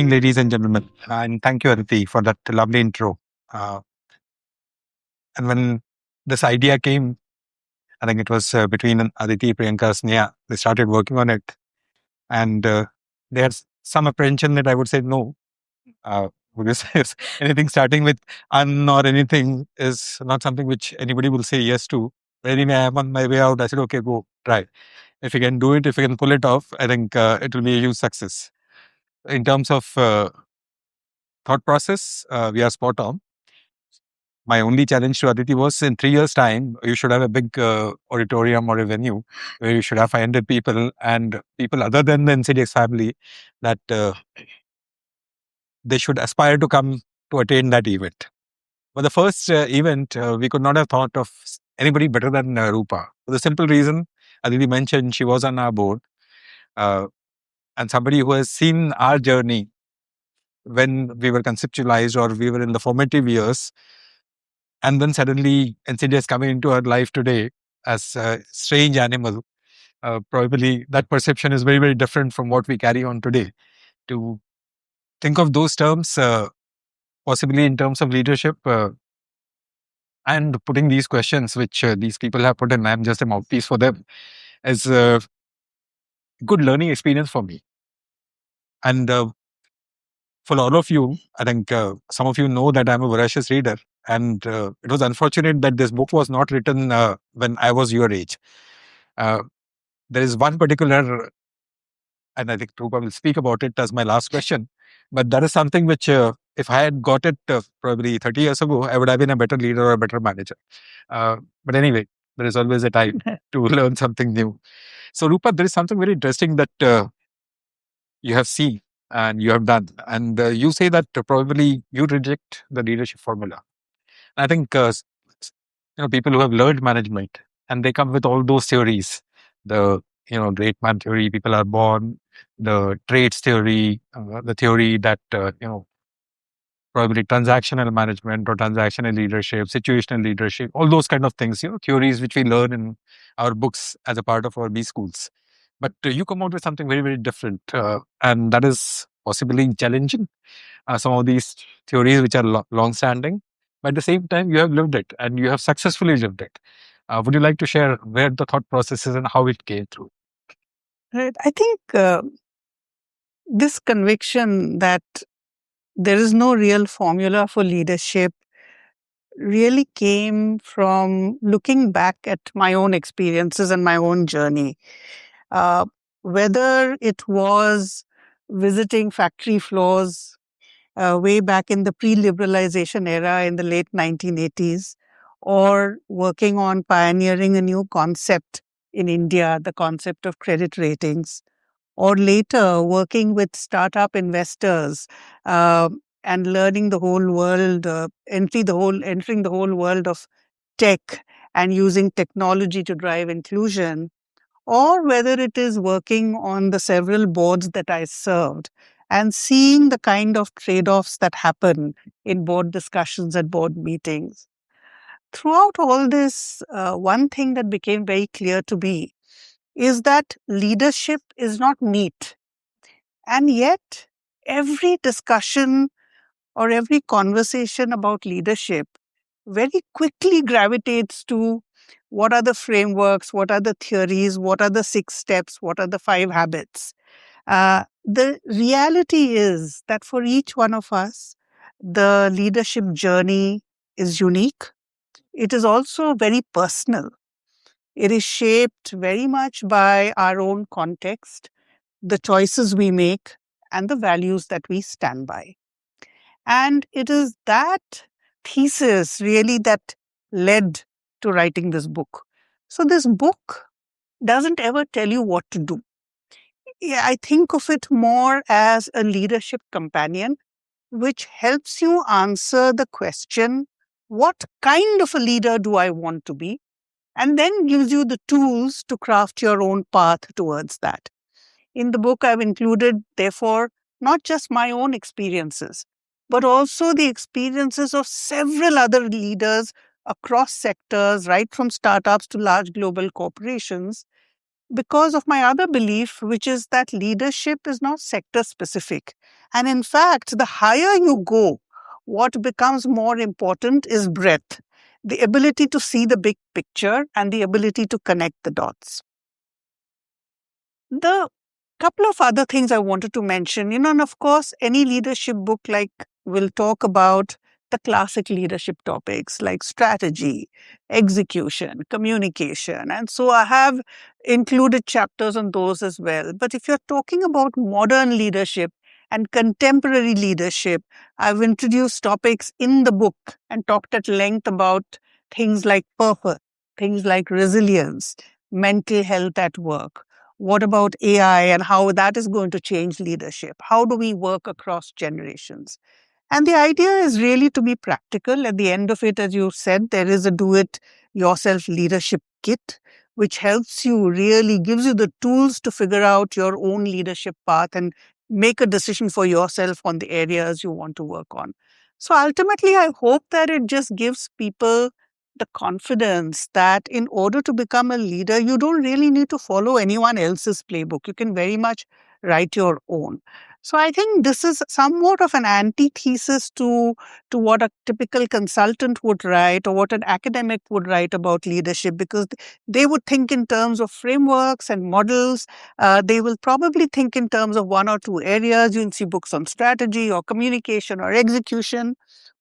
evening, ladies and gentlemen. And thank you, Aditi, for that lovely intro. Uh, and when this idea came, I think it was between Aditi, Priyanka, Sneha. They started working on it. And there's some apprehension that I would say no. Because anything starting with un or anything is not something which anybody will say yes to. But anyway, I'm on my way out. I said, okay, go, try. If you can do it, if you can pull it off, I think it will be a huge success. In terms of thought process, we are spot on. My only challenge to Aditi was in 3 years' time, you should have a big auditorium or a venue where you should have 500 people and people other than the NCDEX family that they should aspire to come to attend that event. But the first event, we could not have thought of anybody better than Roopa. For the simple reason, Aditi mentioned she was on our board uh, and somebody who has seen our journey when we were conceptualized or we were in the formative years. And then suddenly NCDEX coming into our life today as a strange animal. Probably that perception is very, very different from what we carry on today. To think of those terms, possibly in terms of leadership, and putting these questions which these people have put in, I'm just a mouthpiece for them, is a good learning experience for me. And for all of you, I think some of you know that I'm a voracious reader. And it was unfortunate that this book was not written when I was your age. There is one particular, and I think Roopa will speak about it as my last question, but that is something which, if I had got it probably 30 years ago, I would have been a better leader or a better manager. But anyway, there is always a time to learn something new. So, Roopa, there is something very interesting that you have seen and you have done. And you say that probably you reject the leadership formula. I think people who have learned management and they come with all those theories, the the 8-man theory, people are born, the traits theory, the theory that probably transactional management or transactional leadership, situational leadership, all those kind of things, theories which we learn in our books as a part of our B schools. But you come out with something very, very different, and that is possibly challenging some of these theories which are long-standing. But at the same time, you have lived it and you have successfully lived it. Would you like to share where the thought process is and how it came through? Right. I think this conviction that there is no real formula for leadership really came from looking back at my own experiences and my own journey. Uh, whether it was visiting factory floors way back in the pre-liberalization era in the late 1980s, or working on pioneering a new concept in India, the concept of credit ratings, or later working with startup investors uh, and learning the whole world, entering the whole world of tech and using technology to drive inclusion, or whether it is working on the several boards that I served and seeing the kind of trade-offs that happen in board discussions at board meetings. Throughout all this, one thing that became very clear to me is that leadership is not neat. And yet, every discussion or every conversation about leadership very quickly gravitates to what are the frameworks, what are the theories, what are the 6 steps, what are the 5 habits. The reality is that for each one of us, the leadership journey is unique. It is also very personal. It is shaped very much by our own context, the choices we make, and the values that we stand by. And it is that thesis really that led to writing this book. So this book doesn't ever tell you what to do. Yeah, I think of it more as a leadership companion, which helps you answer the question, what kind of a leader do I want to be? And then gives you the tools to craft your own path towards that. In the book, I've included, therefore, not just my own experiences, but also the experiences of several other leaders across sectors, right from startups to large global corporations, because of my other belief, which is that leadership is not sector specific. And in fact, the higher you go, what becomes more important is breadth, the ability to see the big picture and the ability to connect the dots. The couple of other things I wanted to mention, and of course, any leadership book will talk about the classic leadership topics like strategy, execution, communication. And so I have included chapters on those as well. But if you're talking about modern leadership and contemporary leadership, I've introduced topics in the book and talked at length about things like purpose, things like resilience, mental health at work. What about AI and how that is going to change leadership? How do we work across generations? And the idea is really to be practical. At the end of it, as you said, there is a do-it-yourself leadership kit, which helps you, really gives you the tools to figure out your own leadership path and make a decision for yourself on the areas you want to work on. So ultimately, I hope that it just gives people the confidence that in order to become a leader, you don't really need to follow anyone else's playbook. You can very much write your own. So I think this is somewhat of an antithesis to what a typical consultant would write or what an academic would write about leadership, because they would think in terms of frameworks and models. They will probably think in terms of one or two areas. You'll see books on strategy or communication or execution,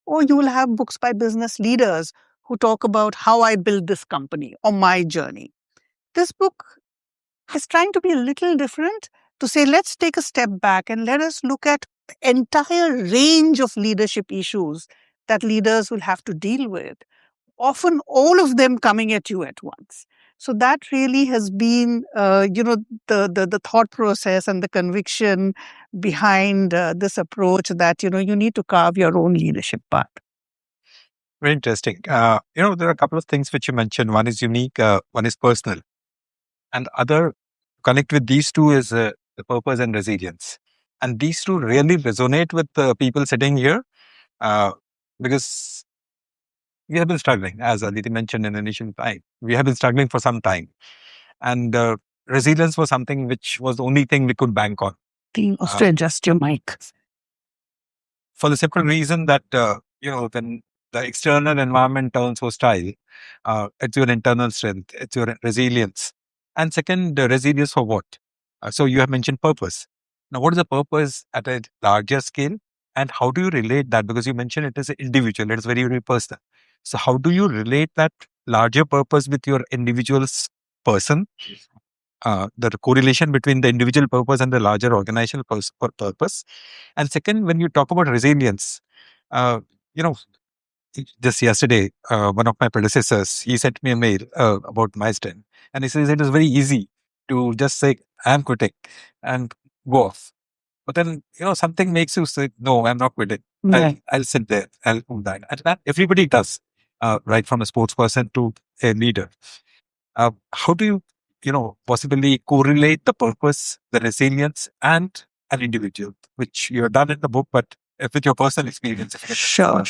or you will have books by business leaders who talk about how I built this company or my journey. This book is trying to be a little different, to say, let's take a step back and let us look at the entire range of leadership issues that leaders will have to deal with, often all of them coming at you at once. So that really has been, the thought process and the conviction behind this approach that, you need to carve your own leadership path. Very interesting. There are a couple of things which you mentioned. One is unique, one is personal. And other connect with these two is the purpose and resilience. And these two really resonate with the people sitting here because we have been struggling, as Aditi mentioned in the initial time. We have been struggling for some time. And resilience was something which was the only thing we could bank on. To adjust your mic. For the simple reason that, when the external environment turns hostile, it's your internal strength, it's your resilience. And second, the resilience for what? So you have mentioned purpose. Now, what is the purpose at a larger scale? And how do you relate that? Because you mentioned it is individual, it is very, very personal. So how do you relate that larger purpose with your individual's person? The correlation between the individual purpose and the larger organizational purpose. And second, when you talk about resilience, you know, just yesterday, one of my predecessors, he sent me a mail about my strength. And he says it is very easy to just say, I'm quitting and go off. But then, something makes you say, no, I'm not quitting. I'll sit there. I'll do that. And that everybody does, right from a sports person to a leader. How do you, possibly correlate the purpose, the resilience, and an individual, which you have done in the book, but with your personal experience? Sure.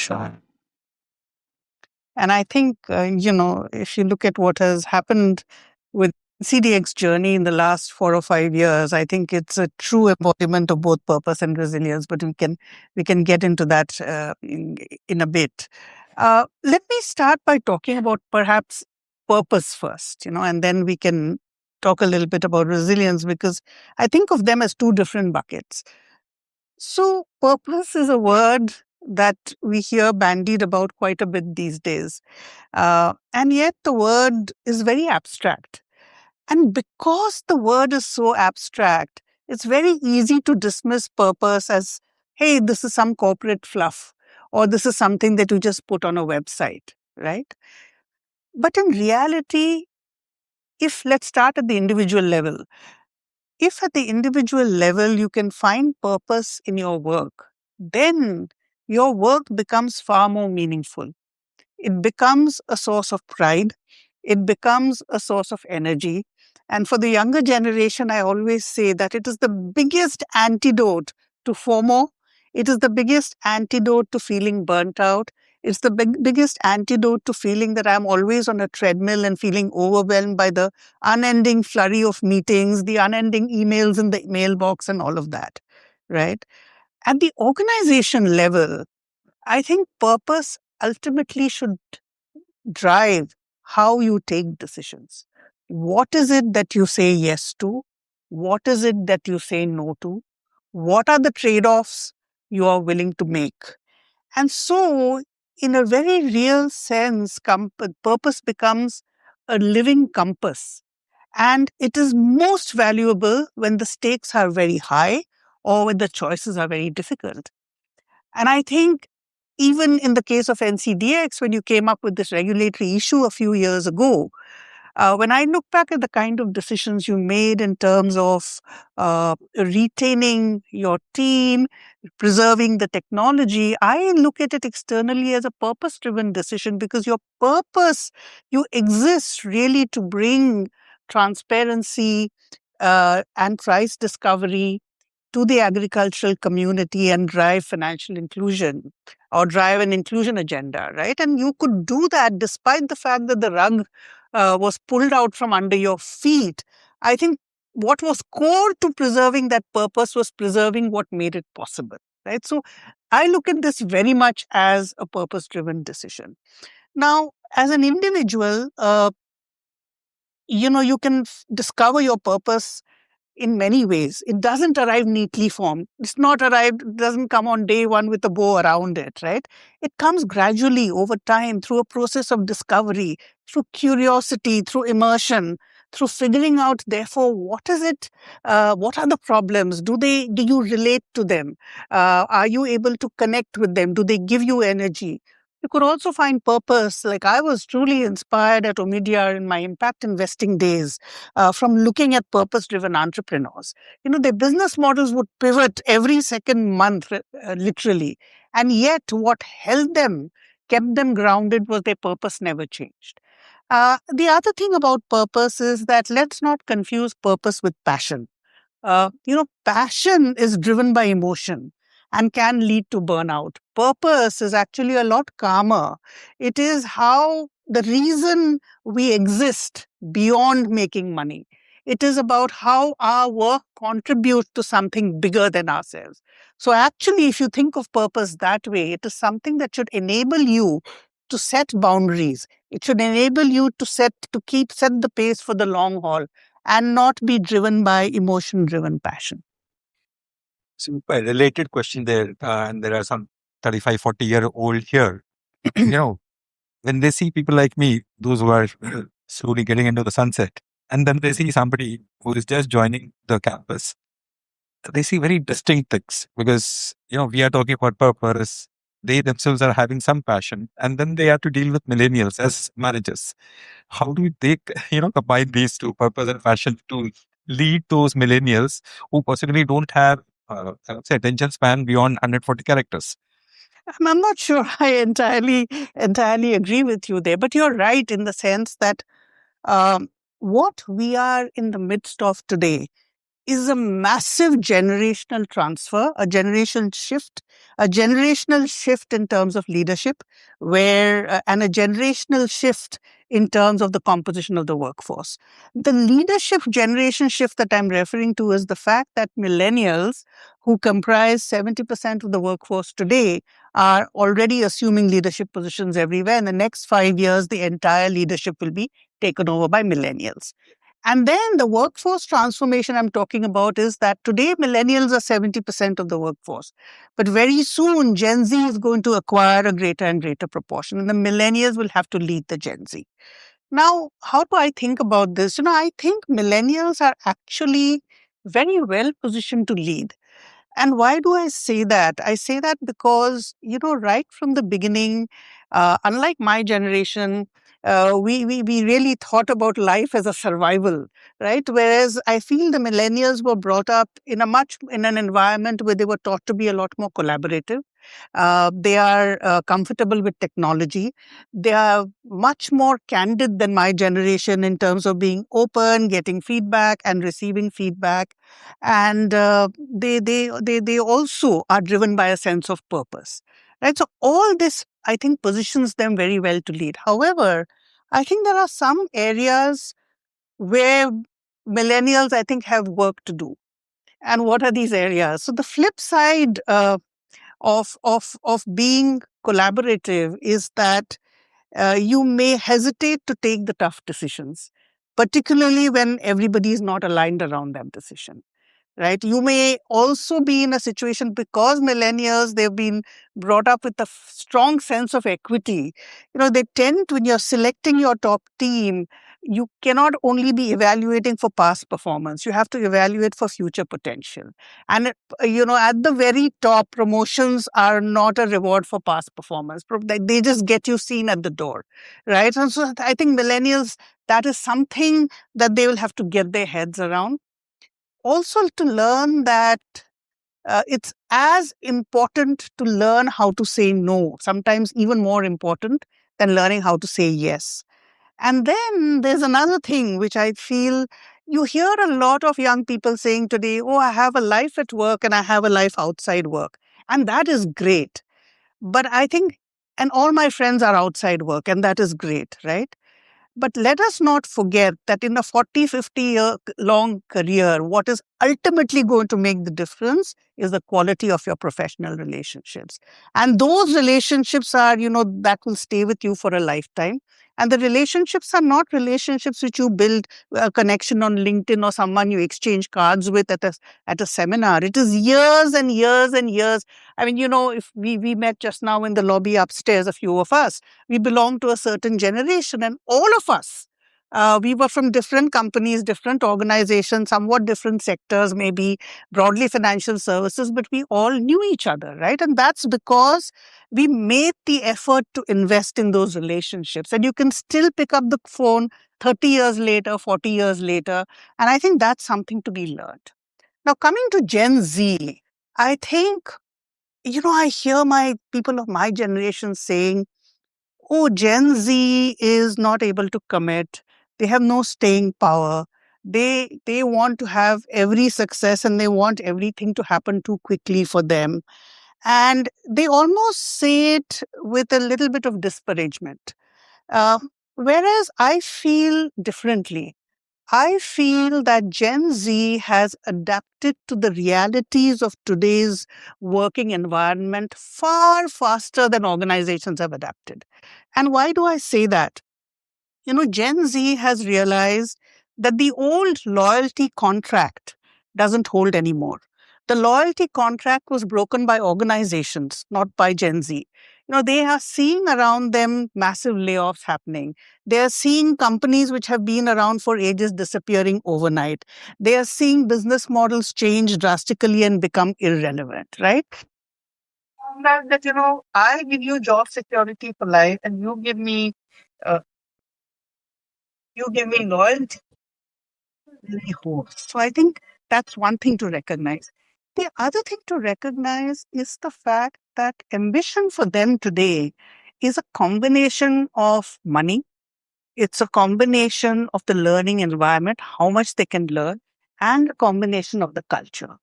And I think, if you look at what has happened with CDX journey in the last 4 or 5 years, I think it's a true embodiment of both purpose and resilience, but we can get into that in a bit. Let me start by talking about perhaps purpose first, and then we can talk a little bit about resilience, because I think of them as two different buckets. So purpose is a word that we hear bandied about quite a bit these days. And yet the word is very abstract. And because the word is so abstract, it's very easy to dismiss purpose as, hey, this is some corporate fluff, or this is something that you just put on a website, right? But in reality, let's start at the individual level. If at the individual level you can find purpose in your work, then your work becomes far more meaningful. It becomes a source of pride. It becomes a source of energy. And for the younger generation, I always say that it is the biggest antidote to FOMO. It is the biggest antidote to feeling burnt out. It's the biggest antidote to feeling that I'm always on a treadmill and feeling overwhelmed by the unending flurry of meetings, the unending emails in the mailbox, and all of that, right? At the organization level, I think purpose ultimately should drive how you take decisions. What is it that you say yes to? What is it that you say no to? What are the trade offs you are willing to make? And so, in a very real sense, purpose becomes a living compass. And it is most valuable when the stakes are very high or when the choices are very difficult. And I think even in the case of NCDEX, when you came up with this regulatory issue a few years ago, when I look back at the kind of decisions you made in terms of retaining your team, preserving the technology, I look at it externally as a purpose driven decision because your purpose, you exist really to bring transparency and price discovery to the agricultural community and drive financial inclusion or drive an inclusion agenda, right? And you could do that despite the fact that the rug was pulled out from under your feet. I think what was core to preserving that purpose was preserving what made it possible, right? So I look at this very much as a purpose driven decision. Now, as an individual, you can discover your purpose in many ways. It doesn't arrive neatly formed. It's not arrived, it doesn't come on day one with a bow around it, right? It comes gradually over time through a process of discovery, through curiosity, through immersion, through figuring out, therefore, what is it? What are the problems? Do you relate to them? Are you able to connect with them? Do they give you energy? You could also find purpose. Like I was truly inspired at Omidyar in my impact investing days from looking at purpose-driven entrepreneurs. Their business models would pivot every second month, literally. And yet what held them, kept them grounded was their purpose never changed. The other thing about purpose is that let's not confuse purpose with passion. Passion is driven by emotion and can lead to burnout. Purpose is actually a lot calmer. It is how the reason we exist beyond making money. It is about how our work contributes to something bigger than ourselves. So actually, if you think of purpose that way, it is something that should enable you to set boundaries. It should enable you to set the pace for the long haul and not be driven by emotion-driven passion. So a related question there, and there are some 35, 40-year-old here. When they see people like me, those who are slowly getting into the sunset, and then they see somebody who is just joining the campus, they see very distinct things because, we are talking about purpose. They themselves are having some passion, and then they have to deal with millennials as managers. How do they, combine these two, purpose and passion, to lead those millennials who possibly don't have, I would say, attention span beyond 140 characters? I'm not sure I entirely agree with you there, but you're right in the sense that what we are in the midst of today is a massive generational transfer, a generational shift in terms of leadership, and a generational shift in terms of the composition of the workforce. The leadership generation shift that I'm referring to is the fact that millennials, who comprise 70% of the workforce today, are already assuming leadership positions everywhere. In the next 5 years, the entire leadership will be taken over by millennials. And then the workforce transformation I'm talking about is that today millennials are 70% of the workforce. But very soon, Gen Z is going to acquire a greater and greater proportion, and the millennials will have to lead the Gen Z. Now, how do I think about this? I think millennials are actually very well positioned to lead. And why do I say that? I say that because, right from the beginning, unlike my generation, we really thought about life as a survival, right? Whereas I feel the millennials were brought up in an environment where they were taught to be a lot more collaborative. They are comfortable with technology. They are much more candid than my generation in terms of being open, getting feedback and receiving feedback. And they also are driven by a sense of purpose. Right. So all this I think, positions them very well to lead. However, I think there are some areas where millennials, I think, have work to do. And what are these areas? So the flip side of being collaborative is that you may hesitate to take the tough decisions, particularly when everybody is not aligned around that decision. Right? You may also be in a situation, because millennials, they've been brought up with a strong sense of equity. They tend to, when you're selecting your top team, you cannot only be evaluating for past performance. You have to evaluate for future potential. And, at the very top, promotions are not a reward for past performance. They just get you seen at the door, right? And so I think millennials, that is something that they will have to get their heads around. Also, to learn that it's as important to learn how to say no, sometimes even more important than learning how to say yes. And then there's another thing which I feel you hear a lot of young people saying today, oh, I have a life at work and I have a life outside work. And that is great. But I think, and all my friends are outside work, and that is great, right? But let us not forget that in a 40, 50-year long career, what is ultimately going to make the difference is the quality of your professional relationships. And those relationships are, that will stay with you for a lifetime. And the relationships are not relationships which you build a connection on LinkedIn or someone you exchange cards with at a seminar. It is years and years and years. I mean, if we met just now in the lobby upstairs, a few of us, we belong to a certain generation, and all of us, we were from different companies, different organizations, somewhat different sectors, maybe broadly financial services, but we all knew each other, right? And that's because we made the effort to invest in those relationships. And you can still pick up the phone 30 years later, 40 years later. And I think that's something to be learned. Now, coming to Gen Z, I think, I hear my people of my generation saying, oh, Gen Z is not able to commit. They have no staying power. They want to have every success and they want everything to happen too quickly for them. And they almost say it with a little bit of disparagement. Uh, Whereas I feel differently. I feel that Gen Z has adapted to the realities of today's working environment far faster than organizations have adapted. And why do I say that? Gen Z has realized that the old loyalty contract doesn't hold anymore. The loyalty contract was broken by organizations, not by Gen Z. They are seeing around them massive layoffs happening. They are seeing companies which have been around for ages disappearing overnight. They are seeing business models change drastically and become irrelevant, right? That, I give you job security for life and uh, you give me loyalty. Really host. So I think that's one thing to recognize. The other thing to recognize is the fact that ambition for them today is a combination of money. It's a combination of the learning environment, how much they can learn, and a combination of the culture.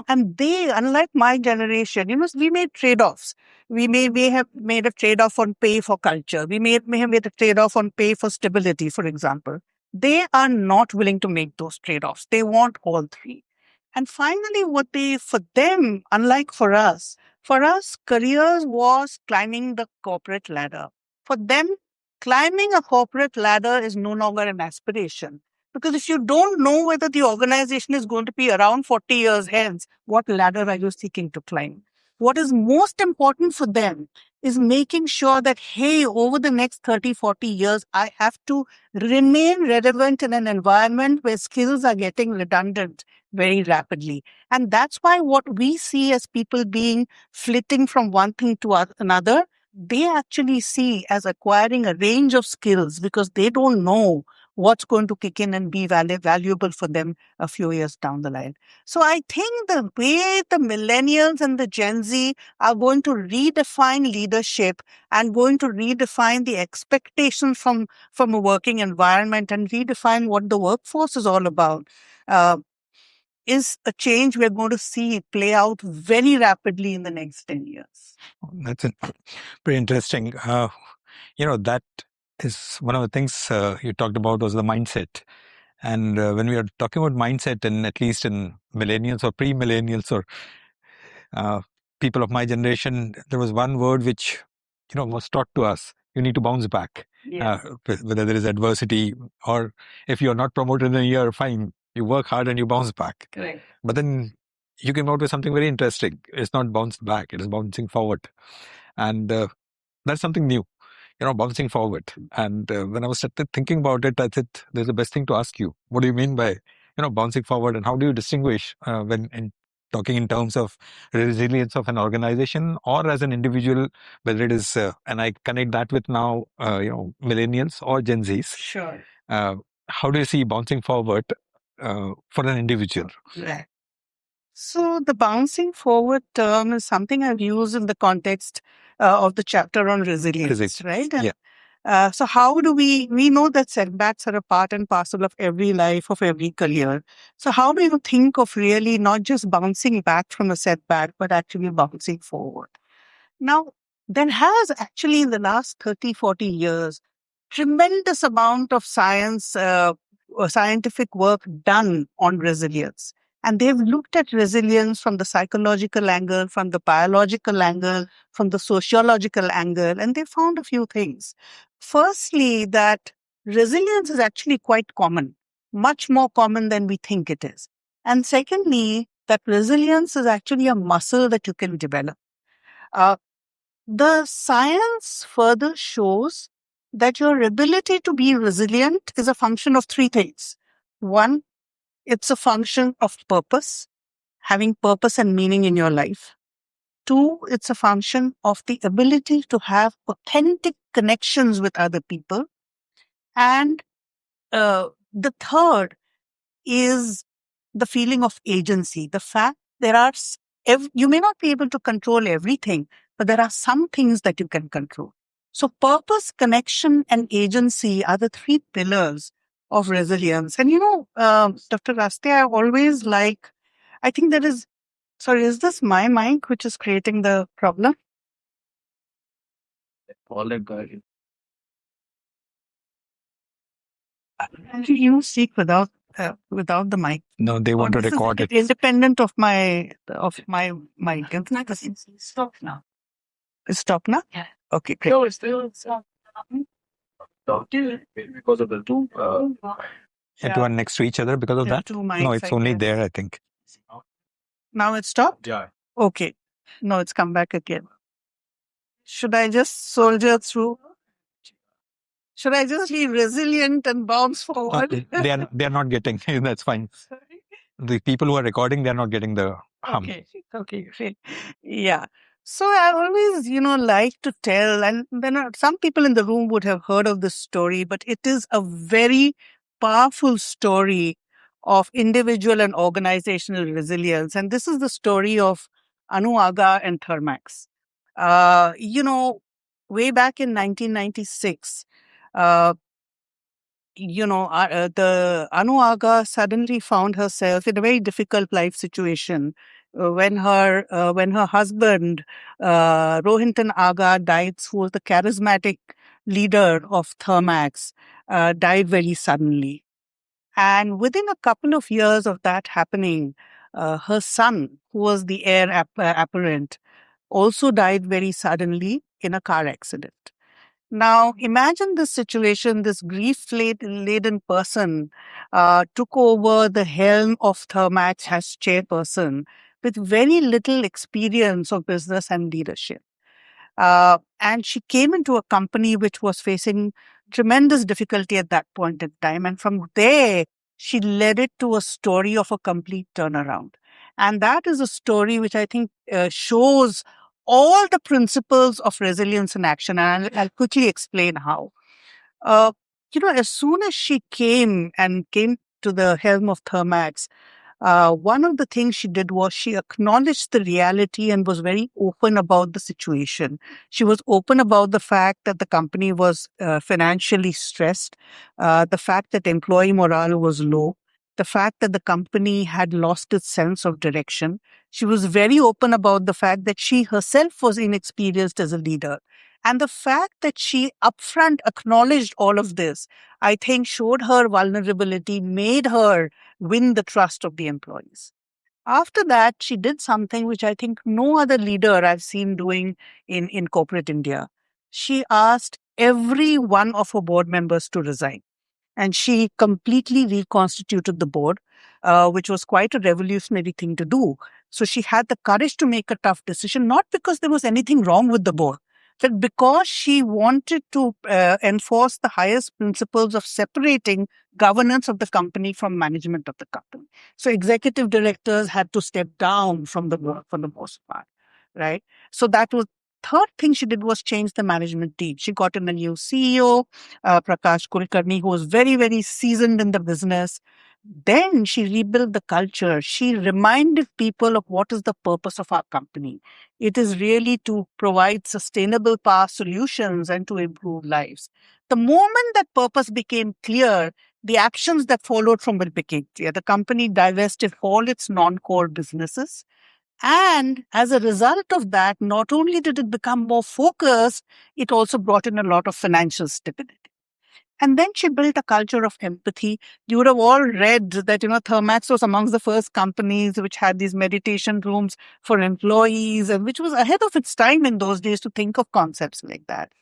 And they, unlike my generation, we made trade-offs. We may have made a trade-off on pay for culture. We may have made a trade-off on pay for stability, for example. They are not willing to make those trade-offs. They want all three. And finally, for them, unlike for us, careers was climbing the corporate ladder. For them, climbing a corporate ladder is no longer an aspiration. Because if you don't know whether the organization is going to be around 40 years hence, what ladder are you seeking to climb? What is most important for them is making sure that, hey, over the next 30, 40 years, I have to remain relevant in an environment where skills are getting redundant very rapidly. And that's why what we see as people being flitting from one thing to another, they actually see as acquiring a range of skills because they don't know what's going to kick in and be valuable for them a few years down the line. So I think the way the millennials and the Gen Z are going to redefine leadership and going to redefine the expectations from a working environment and redefine what the workforce is all about. Uh, is a change we're going to see play out very rapidly in the next 10 years. That's pretty interesting. That is one of the things you talked about was the mindset. And when we are talking about mindset, and at least in millennials or pre-millennials or people of my generation, there was one word which was taught to us: you need to bounce back. Yes. Whether there is adversity, or if you're not promoted in a year, fine, you work hard and you bounce back. Correct. But then you came out with something very interesting. It's not bounced back, it is bouncing forward. And that's something new, bouncing forward. And when I was started thinking about it, I said, there's the best thing to ask you. What do you mean by, bouncing forward? And how do you distinguish when talking in terms of resilience of an organization or as an individual, whether it is, and I connect that with now, millennials or Gen Zs. Sure. How do you see bouncing forward for an individual? Right. So the bouncing forward term is something I've used in the context of the chapter on resilience, right? And, so how do we know that setbacks are a part and parcel of every life, of every career. So how do you think of really not just bouncing back from a setback, but actually bouncing forward? Now, there has actually in the last 30, 40 years, tremendous amount of scientific work done on resilience. And they've looked at resilience from the psychological angle, from the biological angle, from the sociological angle, and they found a few things. Firstly, that resilience is actually quite common, much more common than we think it is. And secondly, that resilience is actually a muscle that you can develop. The science further shows that your ability to be resilient is a function of three things. One, it's a function of purpose, having purpose and meaning in your life. Two, it's a function of the ability to have authentic connections with other people. And the third is the feeling of agency. The fact you may not be able to control everything, but there are some things that you can control. So purpose, connection, and agency are the three pillars of resilience. And Dr. Raste, I think there is, sorry, is this my mic which is creating the problem? You speak without the mic. No, they want to record it. Independent of my mic. It's stopped now. It's stopped now? Yeah. Okay, great. No, it's still stopped. Because of the two. It were next to each other because of that? No, it's only there, I think. Now it's stopped? Yeah. Okay. No, it's come back again. Should I just soldier through? Should I just be resilient and bounce forward? They are not getting. That's fine. Sorry? The people who are recording, they are not getting the hum. Okay, great. Yeah. So I always, like to tell, and then some people in the room would have heard of this story, but it is a very powerful story of individual and organizational resilience. And this is the story of Anu Aga and Thermax. Way back in 1996, the Anu Aga suddenly found herself in a very difficult life situation when her husband Rohinton Aga died, who was the charismatic leader of Thermax, died very suddenly. And within a couple of years of that happening, her son, who was the heir apparent, also died very suddenly in a car accident. Now, imagine this situation. This grief-laden person took over the helm of Thermax as chairperson with very little experience of business and leadership. And she came into a company which was facing tremendous difficulty at that point in time. And from there, she led it to a story of a complete turnaround. And that is a story which I think shows all the principles of resilience in action. And I'll quickly explain how. As soon as she came to the helm of Thermax, one of the things she did was she acknowledged the reality and was very open about the situation. She was open about the fact that the company was financially stressed, the fact that employee morale was low, the fact that the company had lost its sense of direction. She was very open about the fact that she herself was inexperienced as a leader. And the fact that she upfront acknowledged all of this, I think showed her vulnerability, made her win the trust of the employees. After that, she did something which I think no other leader I've seen doing in corporate India. She asked every one of her board members to resign, and she completely reconstituted the board, which was quite a revolutionary thing to do. So she had the courage to make a tough decision, not because there was anything wrong with the board, but because she wanted to enforce the highest principles of separating governance of the company from management of the company. So executive directors had to step down from the board for the most part, right? So that was third thing she did was change the management team. She got in a new CEO, Prakash Kulkarni, who was very, very seasoned in the business. Then she rebuilt the culture. She reminded people of what is the purpose of our company. It is really to provide sustainable power solutions and to improve lives. The moment that purpose became clear, the actions that followed from it became clear. The company divested all its non-core businesses. And as a result of that, not only did it become more focused, it also brought in a lot of financial stability. And then she built a culture of empathy. You would have all read that, Thermax was amongst the first companies which had these meditation rooms for employees, and which was ahead of its time in those days to think of concepts like that.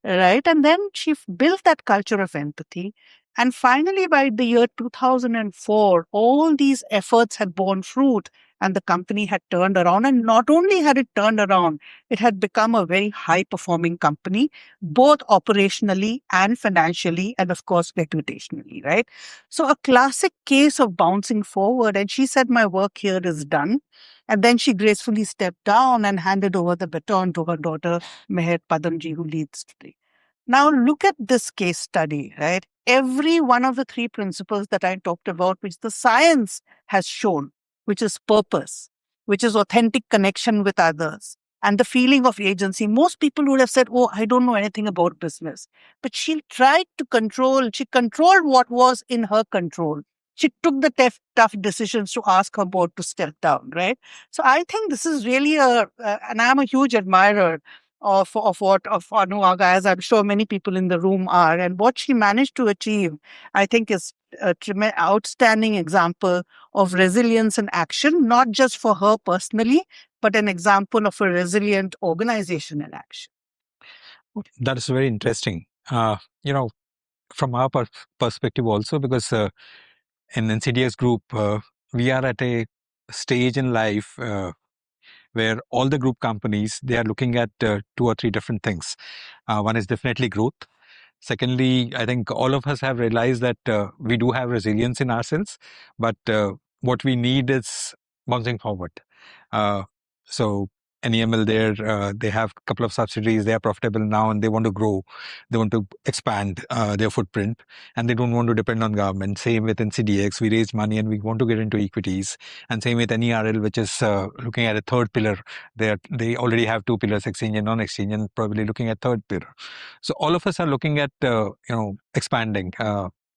Right. And then she built that culture of empathy. And finally, by the year 2004, all these efforts had borne fruit and the company had turned around. And not only had it turned around, it had become a very high performing company, both operationally and financially, and of course, reputationally. Right. So a classic case of bouncing forward. And she said, my work here is done. And then she gracefully stepped down and handed over the baton to her daughter, Meher Padamji, who leads today. Now, look at this case study, right? Every one of the three principles that I talked about, which the science has shown, which is purpose, which is authentic connection with others, and the feeling of agency. Most people would have said, oh, I don't know anything about business. But she tried to control, she controlled what was in her control. She took the tough decisions to ask her board to step down, right? So I think this is really and I'm a huge admirer of Anuaga, as I'm sure many people in the room are, and what she managed to achieve, I think, is a outstanding example of resilience and action, not just for her personally, but an example of a resilient organization in action. That is very interesting. From our perspective also, because in NCDEX group, we are at a stage in life where all the group companies, they are looking at two or three different things. One is definitely growth. Secondly, I think all of us have realized that we do have resilience in ourselves, but what we need is bouncing forward. Uh, so NEML there, they have a couple of subsidiaries, they are profitable now and they want to grow. They want to expand their footprint and they don't want to depend on government. Same with NCDEX, we raised money and we want to get into equities. And same with NERL, which is looking at a third pillar. They already have two pillars, exchange and non-exchange, and probably looking at third pillar. So all of us are looking at, expanding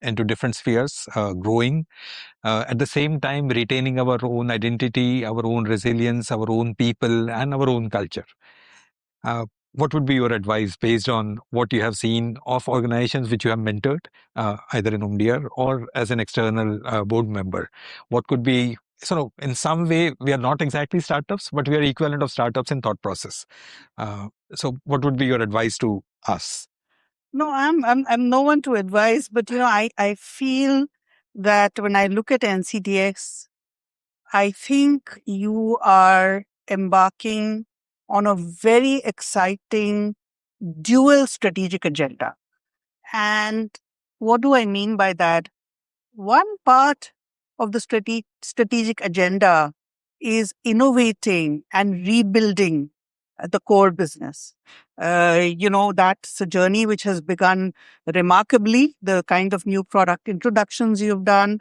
into different spheres, growing, at the same time retaining our own identity, our own resilience, our own people, and our own culture. What would be your advice based on what you have seen of organizations which you have mentored, either in Umdia or as an external board member? What could be, in some way, we are not exactly startups, but we are equivalent of startups in thought process. So what would be your advice to us? No, I'm no one to advise, but I feel that when I look at NCDX, I think you are embarking on a very exciting dual strategic agenda. And what do I mean by that? One part of the strategic agenda is innovating and rebuilding the core business. That's a journey which has begun remarkably. The kind of new product introductions you've done,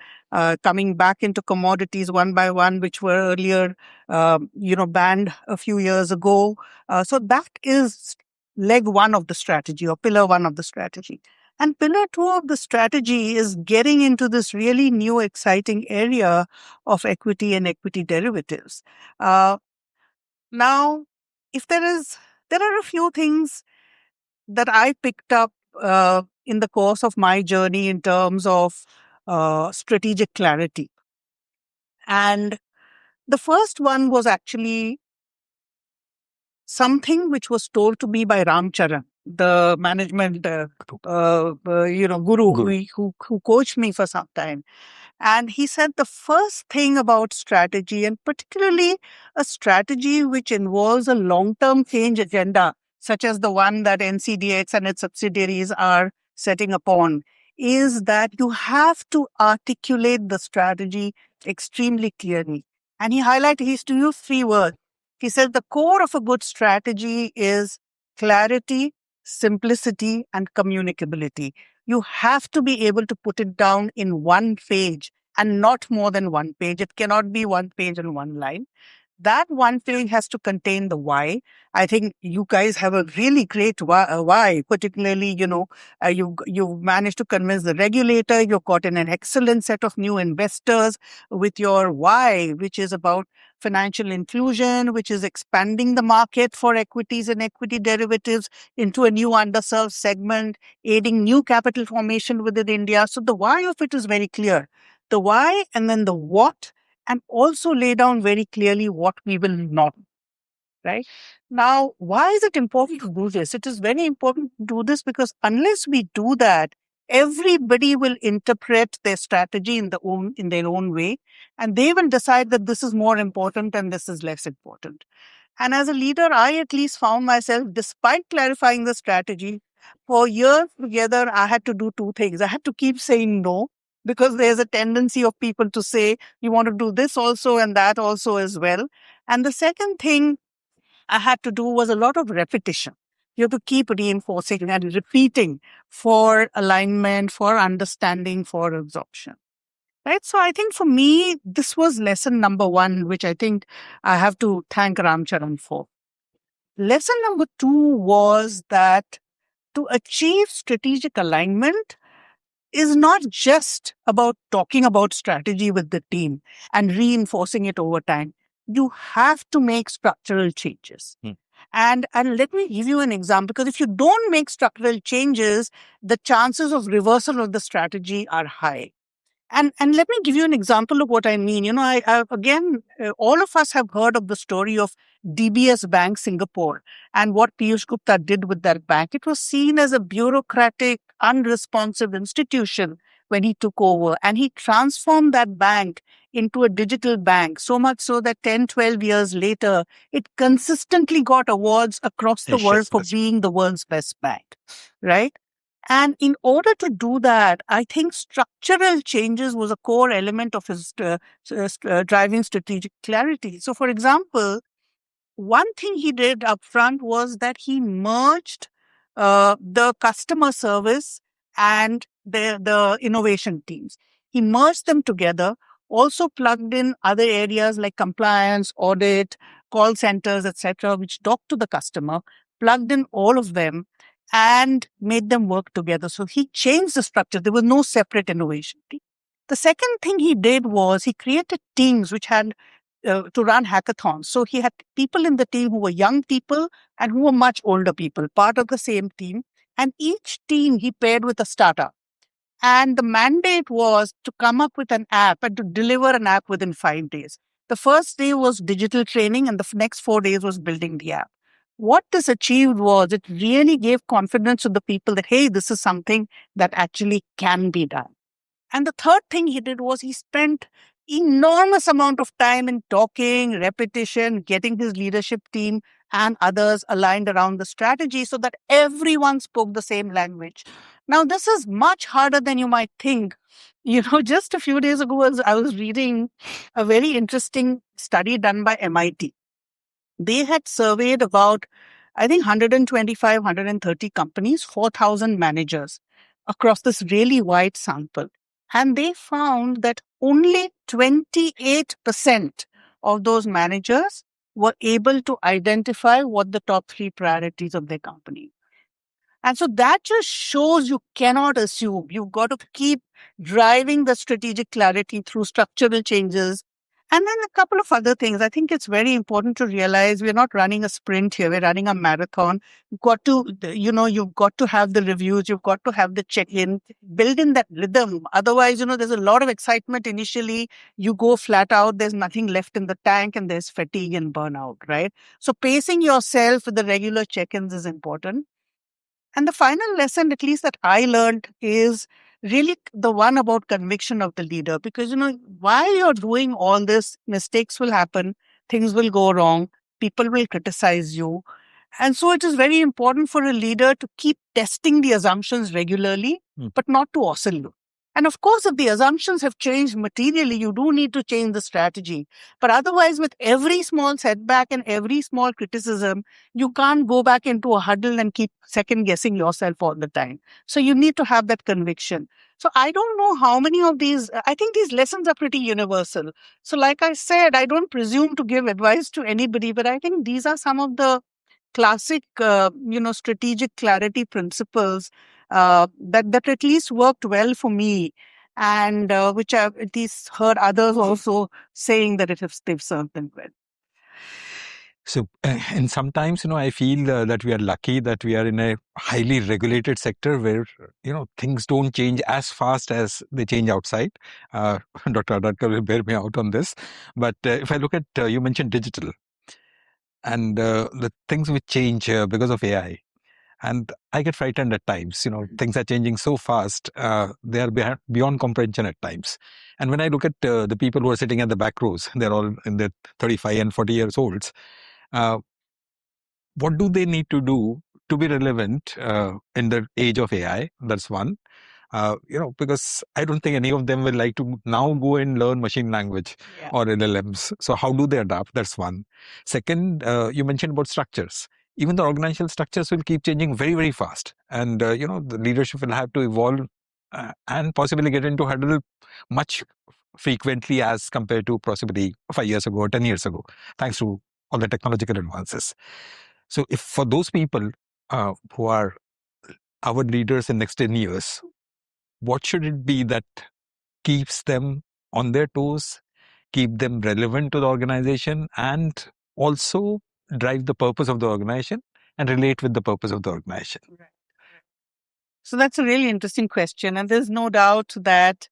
coming back into commodities one by one, which were earlier, banned a few years ago. So that is leg one of the strategy or pillar one of the strategy. And pillar two of the strategy is getting into this really new, exciting area of equity and equity derivatives. Now, if there are a few things that I picked up in the course of my journey in terms of strategic clarity. And the first one was actually something which was told to me by Ramcharan, the management guru who coached me for some time. And he said the first thing about strategy, and particularly a strategy which involves a long-term change agenda, such as the one that NCDEX and its subsidiaries are setting upon, is that you have to articulate the strategy extremely clearly. And he highlighted, he used to use three words. He said the core of a good strategy is clarity, simplicity, and communicability. You have to be able to put it down in one page and not more than one page. It cannot be one page and one line. That one page has to contain the why. I think you guys have a really great why, particularly, you managed to convince the regulator, you've gotten an excellent set of new investors with your why, which is about financial inclusion, which is expanding the market for equities and equity derivatives into a new underserved segment, aiding new capital formation within India. So the why of it is very clear. The why and then the what, and also lay down very clearly what we will not. Right? Now, why is it important to do this? It is very important to do this because unless we do that, everybody will interpret their strategy in their own way, and they will decide that this is more important and this is less important. And as a leader, I at least found myself, despite clarifying the strategy, for years together, I had to do two things. I had to keep saying no, because there's a tendency of people to say, you want to do this also and that also as well. And the second thing I had to do was a lot of repetition. You have to keep reinforcing and repeating for alignment, for understanding, for absorption. Right. So I think for me, this was lesson number one, which I think I have to thank Ramcharan for. Lesson number two was that to achieve strategic alignment is not just about talking about strategy with the team and reinforcing it over time. You have to make structural changes. And let me give you an example, because if you don't make structural changes, the chances of reversal of the strategy are high. And let me give you an example of what I mean. All of us have heard of the story of DBS Bank Singapore and what Piyush Gupta did with that bank. It was seen as a bureaucratic, unresponsive institution when he took over, and he transformed that bank into a digital bank, so much so that 10, 12 years later, it consistently got awards across the world for being the world's best bank, right? And in order to do that, I think structural changes was a core element of his driving strategic clarity. So, for example, one thing he did upfront was that he merged the customer service and the innovation teams. He merged them together, also plugged in other areas like compliance, audit, call centers, etc., which talk to the customer, plugged in all of them and made them work together. So he changed the structure. There was no separate innovation team. The second thing he did was he created teams which had to run hackathons. So he had people in the team who were young people and who were much older people, part of the same team. And each team he paired with a startup. And the mandate was to come up with an app and to deliver an app within 5 days. The first day was digital training, and the next 4 days was building the app. What this achieved was it really gave confidence to the people that, hey, this is something that actually can be done. And the third thing he did was he spent enormous amount of time in talking, repetition, getting his leadership team and others aligned around the strategy so that everyone spoke the same language. Now, this is much harder than you might think. Just a few days ago, I was reading a very interesting study done by MIT. They had surveyed about, I think, 125, 130 companies, 4,000 managers across this really wide sample. And they found that only 28% of those managers were able to identify what the top three priorities of their company. And so that just shows you cannot assume. You've got to keep driving the strategic clarity through structural changes. And then a couple of other things. I think it's very important to realize we're not running a sprint here. We're running a marathon. You've got to, you've got to have the reviews. You've got to have the check-in, build in that rhythm. Otherwise, there's a lot of excitement initially. You go flat out. There's nothing left in the tank and there's fatigue and burnout, right? So pacing yourself with the regular check-ins is important. And the final lesson, at least that I learned, is really the one about conviction of the leader. Because, while you're doing all this, mistakes will happen, things will go wrong, people will criticize you. And so it is very important for a leader to keep testing the assumptions regularly, but not to oscillate. And of course, if the assumptions have changed materially, you do need to change the strategy. But otherwise, with every small setback and every small criticism, you can't go back into a huddle and keep second guessing yourself all the time. So you need to have that conviction. So I don't know how many of these, I think these lessons are pretty universal. So like I said, I don't presume to give advice to anybody, but I think these are some of the classic, strategic clarity principles that at least worked well for me, and which I've at least heard others also saying that they've served them well. So, and sometimes, I feel that we are lucky that we are in a highly regulated sector where, things don't change as fast as they change outside. Dr. Adadkar will bear me out on this. But if I look at, you mentioned digital and the things which change because of AI. And I get frightened at times. Things are changing so fast. They are beyond comprehension at times. And when I look at the people who are sitting at the back rows, they're all in their 35 and 40 years olds. What do they need to do to be relevant in the age of AI? That's one. Because I don't think any of them will like to now go and learn machine language or LLMs. So how do they adapt? That's one. Second, you mentioned about structures. Even the organizational structures will keep changing very, very fast. And, the leadership will have to evolve and possibly get into huddle much frequently as compared to possibly 5 years ago or 10 years ago, thanks to all the technological advances. So if for those people who are our leaders in next 10 years, what should it be that keeps them on their toes, keep them relevant to the organization, and also drive the purpose of the organization and relate with the purpose of the organization? So that's a really interesting question. And there's no doubt that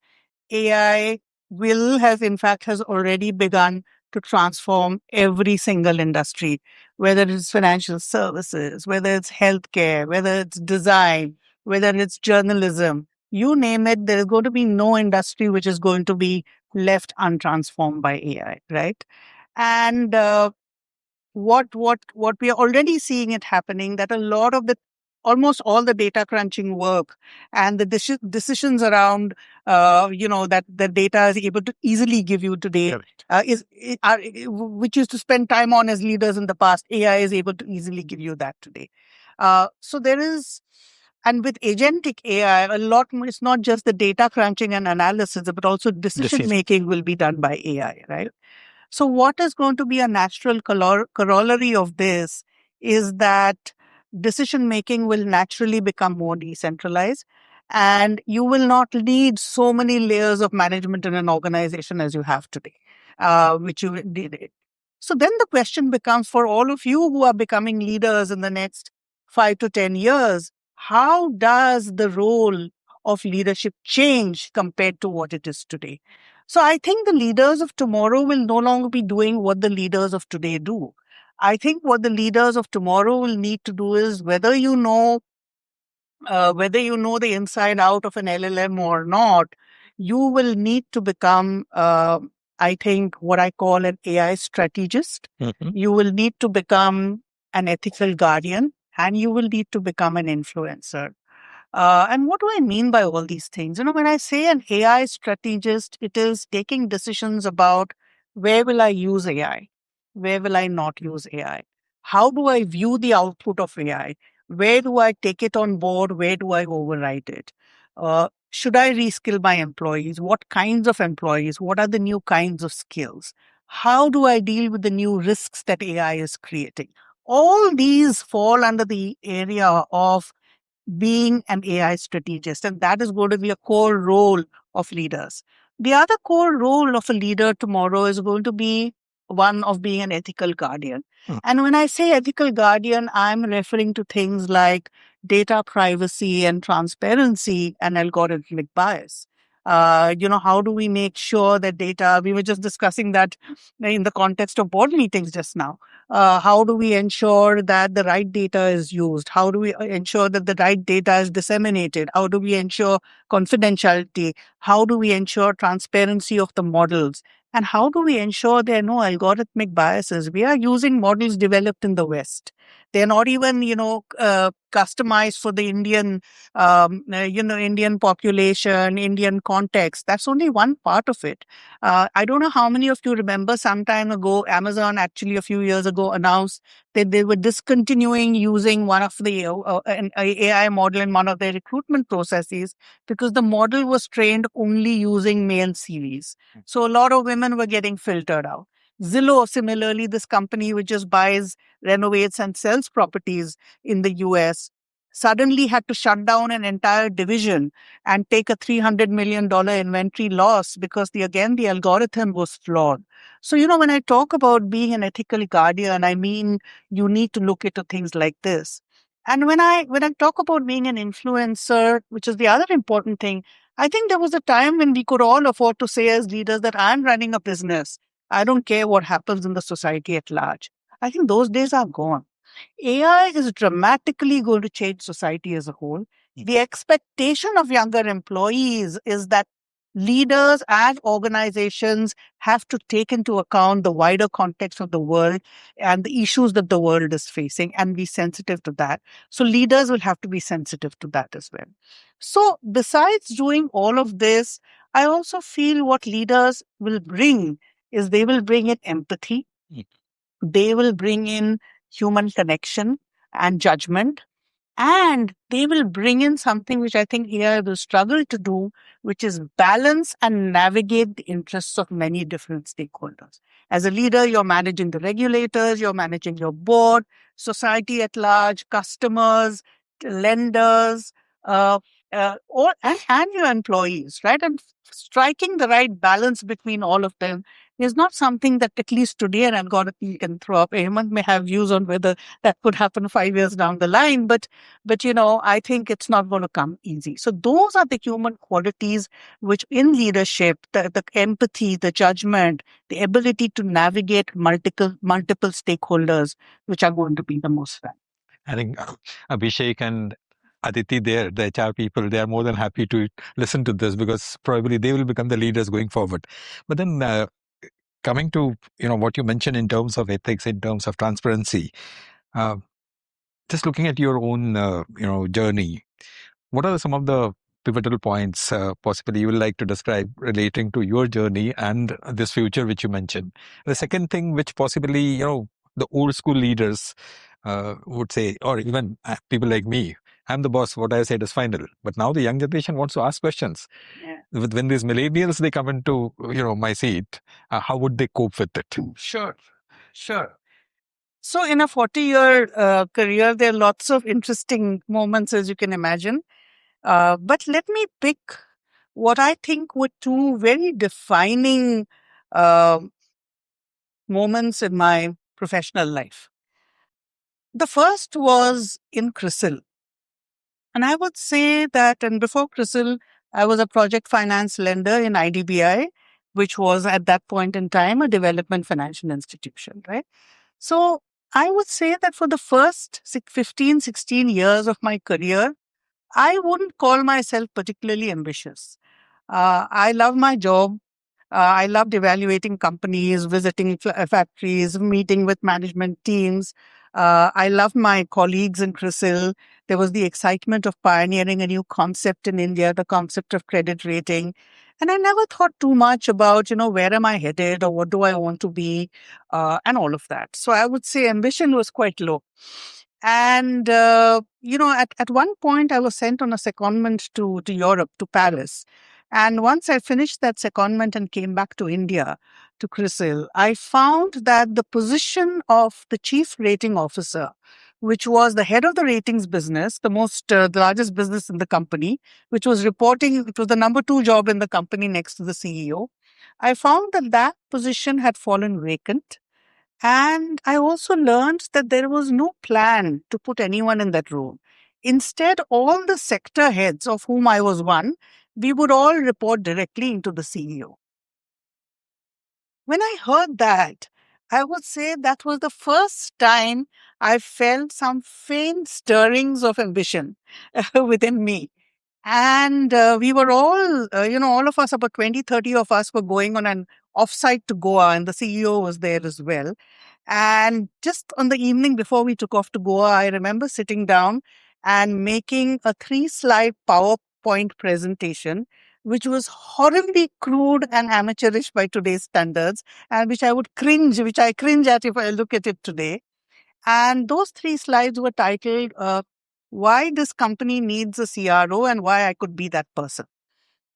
AI has already begun to transform every single industry, whether it's financial services, whether it's healthcare, whether it's design, whether it's journalism, you name it, there is going to be no industry which is going to be left untransformed by AI, right? And what we are already seeing it happening, that a lot of almost all the data crunching work and the decisions around that the data is able to easily give you today, which used to spend time on as leaders in the past, AI is able to easily give you that today. So there is, and with agentic AI, a lot more, it's not just the data crunching and analysis, but also decision making will be done by AI, right? So what is going to be a natural corollary of this is that decision making will naturally become more decentralized, and you will not need so many layers of management in an organization as you have today, which you did. So then the question becomes, for all of you who are becoming leaders in the next 5 to 10 years, how does the role of leadership change compared to what it is today? So I think the leaders of tomorrow will no longer be doing what the leaders of today do. I think what the leaders of tomorrow will need to do is, whether you know the inside out of an LLM or not, you will need to become, I think, what I call an AI strategist. Mm-hmm. You will need to become an ethical guardian, and you will need to become an influencer. And what do I mean by all these things? When I say an AI strategist, it is taking decisions about, where will I use AI? Where will I not use AI? How do I view the output of AI? Where do I take it on board? Where do I override it? Should I reskill my employees? What kinds of employees? What are the new kinds of skills? How do I deal with the new risks that AI is creating? All these fall under the area of being an AI strategist. And that is going to be a core role of leaders. The other core role of a leader tomorrow is going to be one of being an ethical guardian. And when I say ethical guardian, I'm referring to things like data privacy and transparency and algorithmic bias. How do we make sure that data, we were just discussing that in the context of board meetings just now. How do we ensure that the right data is used? How do we ensure that the right data is disseminated? How do we ensure confidentiality? How do we ensure transparency of the models? And how do we ensure there are no algorithmic biases? We are using models developed in the West. They're not even, customized for the Indian population, Indian context. That's only one part of it. I don't know how many of you remember some time ago, Amazon actually a few years ago announced that they were discontinuing using one of the an AI model in one of their recruitment processes because the model was trained only using male CVs. So a lot of women were getting filtered out. Zillow, similarly, this company which just buys, renovates, and sells properties in the US, suddenly had to shut down an entire division and take a $300 million inventory loss because the algorithm was flawed. So, when I talk about being an ethical guardian, I mean, you need to look into things like this. And when I talk about being an influencer, which is the other important thing, I think there was a time when we could all afford to say as leaders that I'm running a business. I don't care what happens in the society at large. I think those days are gone. AI is dramatically going to change society as a whole. The expectation of younger employees is that leaders and organizations have to take into account the wider context of the world and the issues that the world is facing and be sensitive to that. So leaders will have to be sensitive to that as well. So besides doing all of this, I also feel what leaders will bring is they will bring in empathy. They will bring in human connection and judgment. And they will bring in something which I think AI will struggle to do, which is balance and navigate the interests of many different stakeholders. As a leader, you're managing the regulators, you're managing your board, society at large, customers, lenders, uh, and your employees, right? And striking the right balance between all of them is not something that at least today an algorithm can throw up. Hemant may have views on whether that could happen 5 years down the line, but I think it's not going to come easy. So those are the human qualities which in leadership, the empathy, the judgment, the ability to navigate multiple stakeholders, which are going to be the most valuable. I think Abhishek and Aditi, there, the HR people, they are more than happy to listen to this because probably they will become the leaders going forward. But then coming to what you mentioned in terms of ethics, in terms of transparency, uh, just looking at your own journey, what are some of the pivotal points possibly you would like to describe relating to your journey and this future which you mentioned? The second thing which possibly the old school leaders would say, or even people like me, I'm the boss, what I said is final. But now the young generation wants to ask questions. Yeah. When these millennials they come into my seat, how would they cope with it? Sure. So in a 40-year career, there are lots of interesting moments, as you can imagine. But let me pick what I think were two very defining uh, moments in my professional life. The first was in CRISIL. And I would say that, and before CRISIL, I was a project finance lender in IDBI, which was at that point in time a development financial institution, right? So I would say that for the first 15, 16 years of my career, I wouldn't call myself particularly ambitious. I love my job. I loved evaluating companies, visiting factories, meeting with management teams. I loved my colleagues in CRISIL. There was the excitement of pioneering a new concept in India, the concept of credit rating. And I never thought too much about, where am I headed or what do I want to be and all of that. So I would say ambition was quite low. And, at one point I was sent on a secondment to Europe, to Paris. And once I finished that secondment and came back to India, to CRISIL, I found that the position of the chief rating officer which was the head of the ratings business, the largest business in the company, which was reporting, it was the number 2 job in the company next to the CEO. I found that that position had fallen vacant. And I also learned that there was no plan to put anyone in that role. Instead, all the sector heads, of whom I was one, we would all report directly into the CEO. When I heard that, I would say that was the first time I felt some faint stirrings of ambition within me. And we were all, all of us, about 20, 30 of us were going on an offsite to Goa, and the CEO was there as well. And just on the evening before we took off to Goa, I remember sitting down and making a 3-slide PowerPoint presentation, which was horribly crude and amateurish by today's standards, and which I cringe at if I look at it today. And those 3 slides were titled, Why This Company Needs a CRO and Why I Could Be That Person.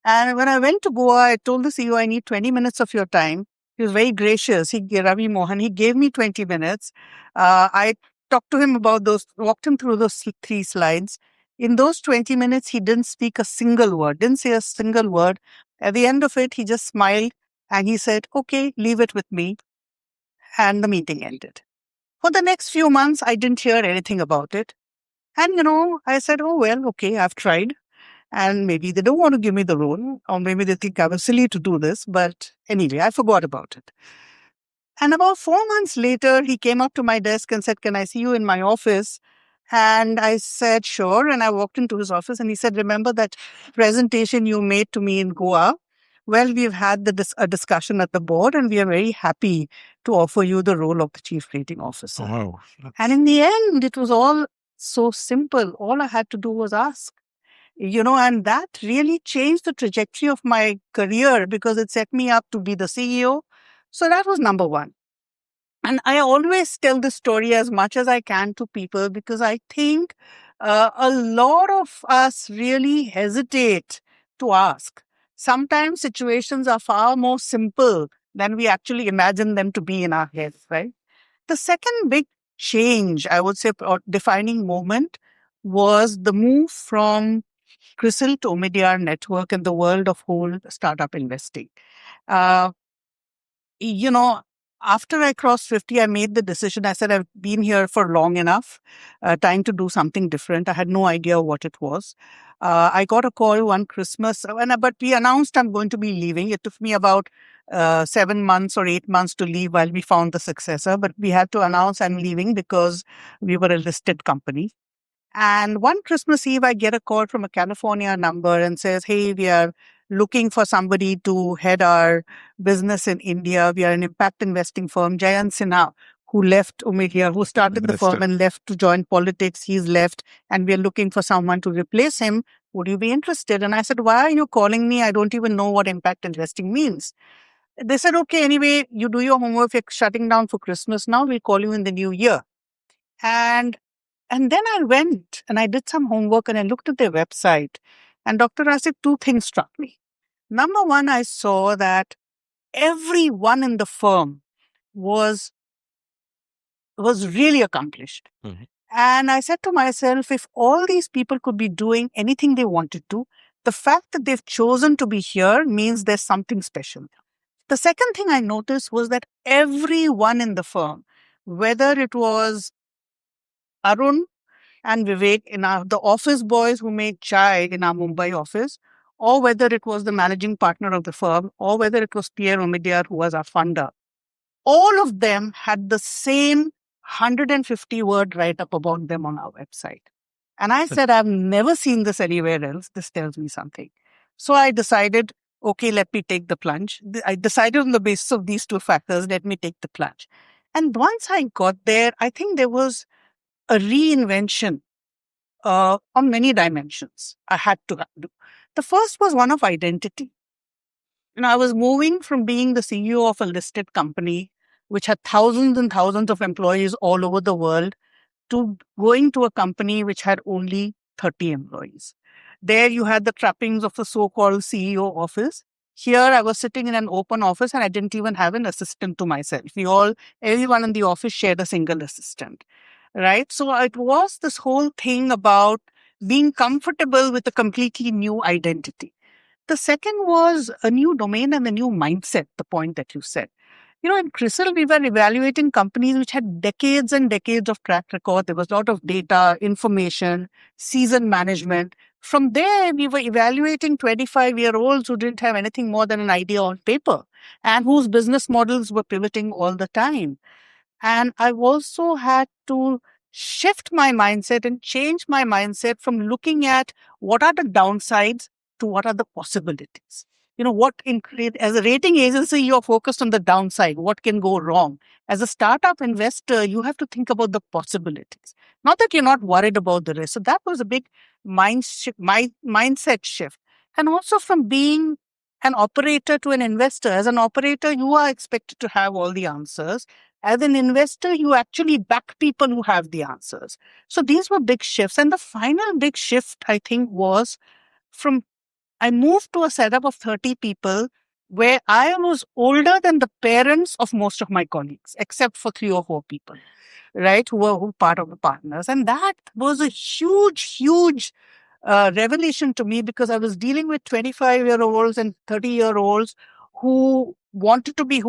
And when I went to Goa, I told the CEO, I need 20 minutes of your time. He was very gracious. Ravi Mohan, he gave me 20 minutes. I talked to him about walked him through those 3 slides. In those 20 minutes, he didn't speak a single word, didn't say a single word. At the end of it, he just smiled and he said, okay, leave it with me. And the meeting ended. For the next few months, I didn't hear anything about it. And, I said, oh, well, okay, I've tried. And maybe they don't want to give me the role, or maybe they think I was silly to do this. But anyway, I forgot about it. And about 4 months later, he came up to my desk and said, can I see you in my office? And I said, sure. And I walked into his office and he said, remember that presentation you made to me in Goa? Well, we've had a discussion at the board and we are very happy to offer you the role of the chief rating officer. Oh, and in the end, it was all so simple. All I had to do was ask. And that really changed the trajectory of my career because it set me up to be the CEO. So that was number one. And I always tell this story as much as I can to people because I think a lot of us really hesitate to ask. Sometimes situations are far more simple than we actually imagine them to be in our heads, right? The second big change, I would say, or defining moment was the move from CRISIL to Omidyar network in the world of whole startup investing. Uh, you know, After I crossed 50, I made the decision. I said, I've been here for long enough, time to do something different. I had no idea what it was. I got a call one Christmas, but we announced I'm going to be leaving. It took me about 7 months or 8 months to leave while we found the successor, but we had to announce I'm leaving because we were a listed company. And one Christmas Eve, I get a call from a California number and says, hey, we are looking for somebody to head our business in India. We are an impact investing firm. Jayant Sinha, who left Omidyar, who started the firm and left to join politics, he's left. And we are looking for someone to replace him. Would you be interested? And I said, why are you calling me? I don't even know what impact investing means. They said, okay, anyway, you do your homework. You're shutting down for Christmas now. We'll call you in the new year. And then I went and I did some homework and I looked at their website. And Dr. Raste, 2 things struck me. Number one, I saw that everyone in the firm was really accomplished. Mhm. And I said to myself, if all these people could be doing anything they wanted to, the fact that they've chosen to be here means there's something special. The second thing I noticed was that everyone in the firm, whether it was Arun and Vivek the office boys who made chai in our Mumbai office, or whether it was the managing partner of the firm, or whether it was Pierre Omidyar who was our funder, all of them had the same 150-word write-up about them on our website. And I said, I've never seen this anywhere else. This tells me something. So I decided, okay, let me take the plunge. I decided on the basis of these 2 factors, let me take the plunge. And once I got there, I think there was a reinvention on many dimensions I had to do. The first was one of identity. I was moving from being the CEO of a listed company, which had thousands and thousands of employees all over the world, to going to a company which had only 30 employees. There you had the trappings of the so-called CEO office. Here I was sitting in an open office and I didn't even have an assistant to myself. Everyone in the office shared a single assistant. right? So it was this whole thing about being comfortable with a completely new identity. The second was a new domain and a new mindset, the point that you said. In CRISIL, we were evaluating companies which had decades and decades of track record. There was a lot of data, information, season management. From there, we were evaluating 25-year-olds who didn't have anything more than an idea on paper and whose business models were pivoting all the time. And I've also had to shift my mindset and change my mindset from looking at what are the downsides to what are the possibilities. As a rating agency, you're focused on the downside, what can go wrong. As a startup investor, you have to think about the possibilities. Not that you're not worried about the risk. So that was a big mindset shift. And also from being an operator to an investor. As an operator, you are expected to have all the answers. As an investor, you actually back people who have the answers. So these were big shifts. And the final big shift, I think, was from I moved to a setup of 30 people where I was older than the parents of most of my colleagues, except for 3 or 4 people, right, who were part of the partners. And that was a huge, huge revelation to me because I was dealing with 25-year-olds and 30-year-olds who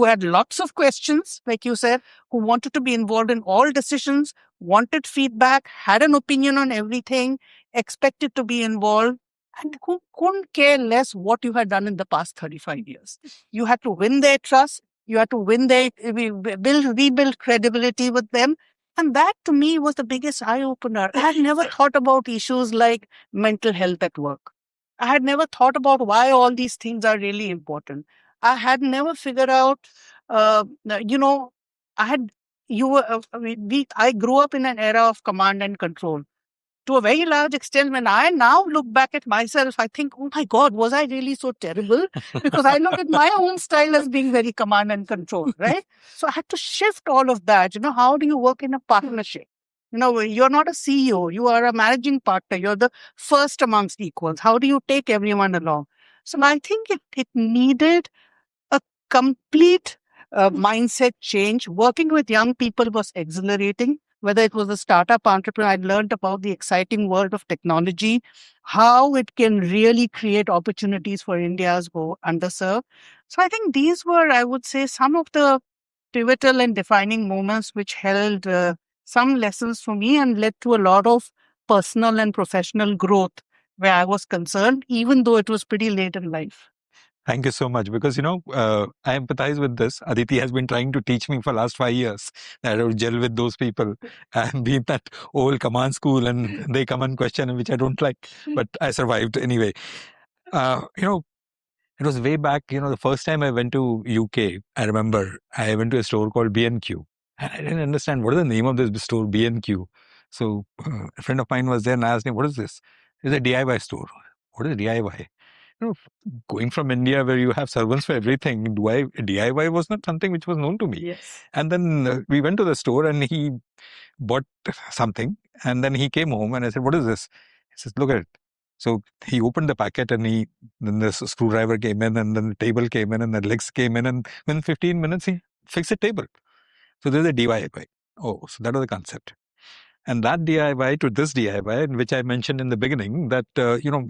had lots of questions, like you said, who wanted to be involved in all decisions, wanted feedback, had an opinion on everything, expected to be involved, and who couldn't care less what you had done in the past 35 years. You had to win their trust. You had to rebuild credibility with them. And that to me was the biggest eye opener. I had never thought about issues like mental health at work. I had never thought about why all these things are really important. I had never figured out, you know, I had, you were, I grew up in an era of command and control to a very large extent. When I now look back at myself, I think, oh my God, was I really so terrible? Because I look at my own style as being very command and control, right? So I had to shift all of that. How do you work in a partnership? You're not a CEO, you are a managing partner, you're the first amongst equals. How do you take everyone along? So I think it needed a complete mindset change. Working with young people was exhilarating. Whether it was a startup entrepreneur, I learned about the exciting world of technology, how it can really create opportunities for India's go underserved. So I think these were, I would say, some of the pivotal and defining moments which held some lessons for me and led to a lot of personal and professional growth where I was concerned, even though it was pretty late in life. Thank you so much because I empathize with this. Aditi has been trying to teach me for last 5 years that I would gel with those people and be in that old command school, and they come and question which I don't like, but I survived anyway. It was way back. The first time I went to UK, I remember I went to a store called B&Q, and I didn't understand what is the name of this store B&Q. So a friend of mine was there and I asked him, "What is this?" It's a DIY store. What is DIY? you know, Going from India where you have servants for everything, DIY was not something which was known to me. Yes. And then we went to the store and he bought something, and then he came home and I said, "What is this?" He says, "Look at it." So he opened the packet and then the screwdriver came in, and then the table came in, and the legs came in, and within 15 minutes he fixed the table. So there's a DIY. Oh, so that was the concept. And that DIY to this DIY, which I mentioned in the beginning, that,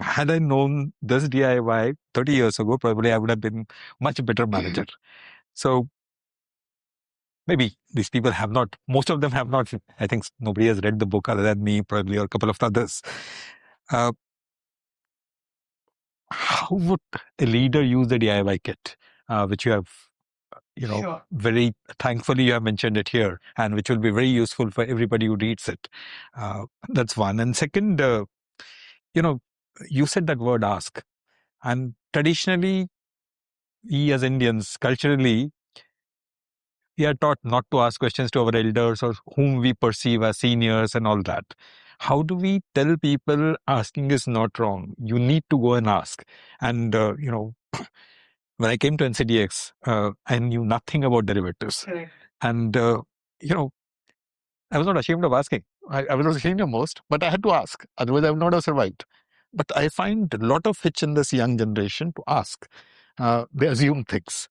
had I known this DIY 30 years ago, probably I would have been much better manager. So maybe these people have not, most of them have not, I think nobody has read the book other than me, probably, or a couple of others. How would a leader use the DIY kit, which you have, Sure. very thankfully you have mentioned it here, and which will be very useful for everybody who reads it. That's one. And second, you said that word ask. And traditionally, we as Indians, culturally, we are taught not to ask questions to our elders or whom we perceive as seniors and all that. How do we tell people asking is not wrong? You need to go and ask. And, when I came to NCDEX, I knew nothing about derivatives. Correct. And, I was not ashamed of asking. I was not ashamed of most, but I had to ask. Otherwise, I would not have survived. But I find a lot of hitch in this young generation to ask. They assume things.